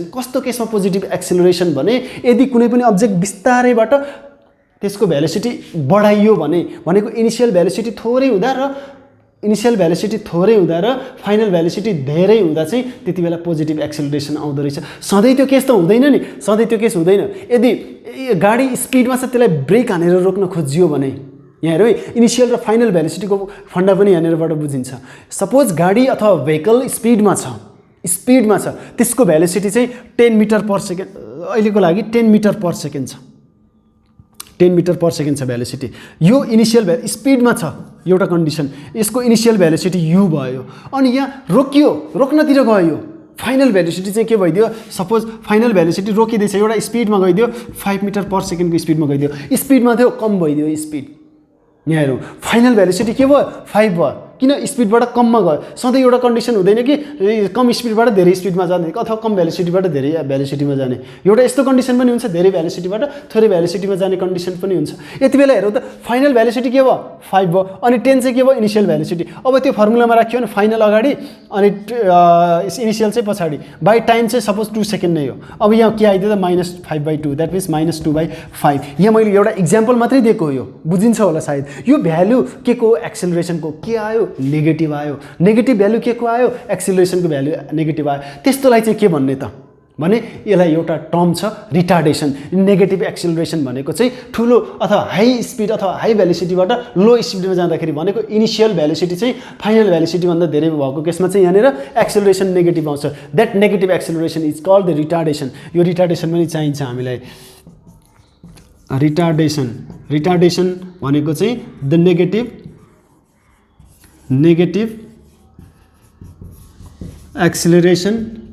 [SPEAKER 1] कस्तो केसमा पोजिटिभ एक्सेलरेसन भने यदि कुनै पनि अब्जेक्ट बिस्तारैबाट त्यसको भेलोसिटी बढाइयो भने भनेको इनिसियल भेलोसिटी थोरै हुँदा र फाइनल भेलोसिटी धेरै हुँदा चाहिँ त्यति बेला पोजिटिभ एक्सेलरेसन आउँदो रहेछ। सधैँ त्यो केस त हुँदैन नि, यदि गाडी स्पिडमा छ त्यसलाई ब्रेक हानेर रोक्न खोजियो भने यहाँ हेरौँ इनिसियल र फाइनल भेलोसिटीको फन्डा पनि यहाँनिरबाट बुझिन्छ। सपोज गाडी अथवा भेहिकल स्पिडमा छ त्यसको भेलोसिटी चाहिँ 10 मिटर पर सेकेन्ड, अहिलेको लागि 10 मिटर पर सेकेन्ड छ, 10 मिटर पर सेकेन्ड छ भेलोसिटी। यो इनिसियल स्पिडमा छ एउटा कन्डिसन, यसको इनिसियल भेलोसिटी यु भयो। अनि यहाँ रोक्नतिर गयो, फाइनल भेलोसिटी चाहिँ के भइदियो, सपोज फाइनल भेलोसिटी रोकिँदैछ एउटा स्पिडमा गइदियो 5 मिटर पर सेकेन्डको स्पिडमा गइदियो, स्पिडमा थियो कम भइदियो स्पिड। यहाँ हेरौँ फाइनल भेलोसिटी के भयो 5 भयो, किन स्पिडबाट कममा गयो? सधैँ एउटा कन्डिसन हुँदैन कि कम स्पिडबाट धेरै स्पिडमा जाने अथवा कम भेलोसिटीबाट धेरै भेलोसिटीमा जाने। एउटा यस्तो कन्डिसन पनि हुन्छ धेरै भेलोसिटीबाट थोरै भेलोसिटीमा जाने कन्डिसन पनि हुन्छ। यति बेला हेरौँ त फाइनल भेलोसिटी के भयो? 5 भयो। अनि 10 चाहिँ के भयो? Initial velocity. अब त्यो फर्मुलामा राख्यो भने फाइनल अगाडि अनि इनिसियल चाहिँ पछाडि। बाई टाइम चाहिँ सपोज 2 सेकेन्ड नै हो। अब यहाँ के आइदियो त -5/2 द्याट मिन्स -2/5। यहाँ मैले एउटा इक्जाम्पल मात्रै दिएको हो, यो बुझिन्छ होला सायद। यो भ्यालु के को? एक्सेलरेसनको के आयो? नेगेटिभ आयो। नेगेटिभ भ्यालु के को आयो? एक्सेलरेसनको भ्यालु नेगेटिभ आयो। त्यस्तोलाई चाहिँ के भन्ने त भने यसलाई एउटा टर्म छ रिटार्डेसन। नेगेटिभ एक्सेलरेसन भनेको चाहिँ ठुलो अथवा हाई स्पिड अथवा हाई भेलोसिटीबाट लो स्पिडमा जाँदाखेरि भनेको इनिसियल भेलोसिटी चाहिँ फाइनल भेलोसिटीभन्दा धेरै भएको केसमा चाहिँ यहाँनिर एक्सेलरेसन नेगेटिभ आउँछ। That negative acceleration is called the retardation. यो रिटार्डेसन पनि चाहिन्छ हामीलाई। रिटार्डेसन भनेको चाहिँ the negative acceleration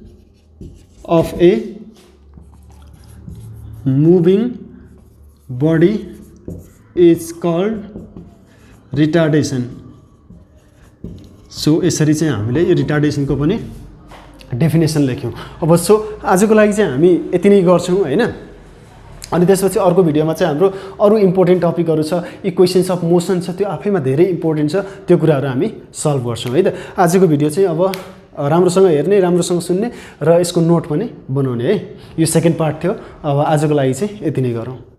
[SPEAKER 1] of a moving body is called retardation. So यसरी चाहिँ हामीले यो रिटार्डेसनको पनि डेफिनेसन लेख्यौँ। अब सो आजको लागि चाहिँ हामी यति नै गर्छौँ हैन। अनि त्यसपछि अर्को भिडियोमा चाहिँ हाम्रो अरू इम्पोर्टेन्ट टपिकहरू छ, इक्वेसन्स अफ मोसन छ, त्यो आफैमा धेरै इम्पोर्टेन्ट छ, त्यो कुराहरू हामी सल्भ गर्छौँ है त। आजको भिडियो चाहिँ अब राम्रोसँग हेर्ने, राम्रोसँग सुन्ने र यसको नोट पनि बनाउने है। यो सेकेन्ड पार्ट थियो। अब आजको लागि चाहिँ यति नै गरौँ।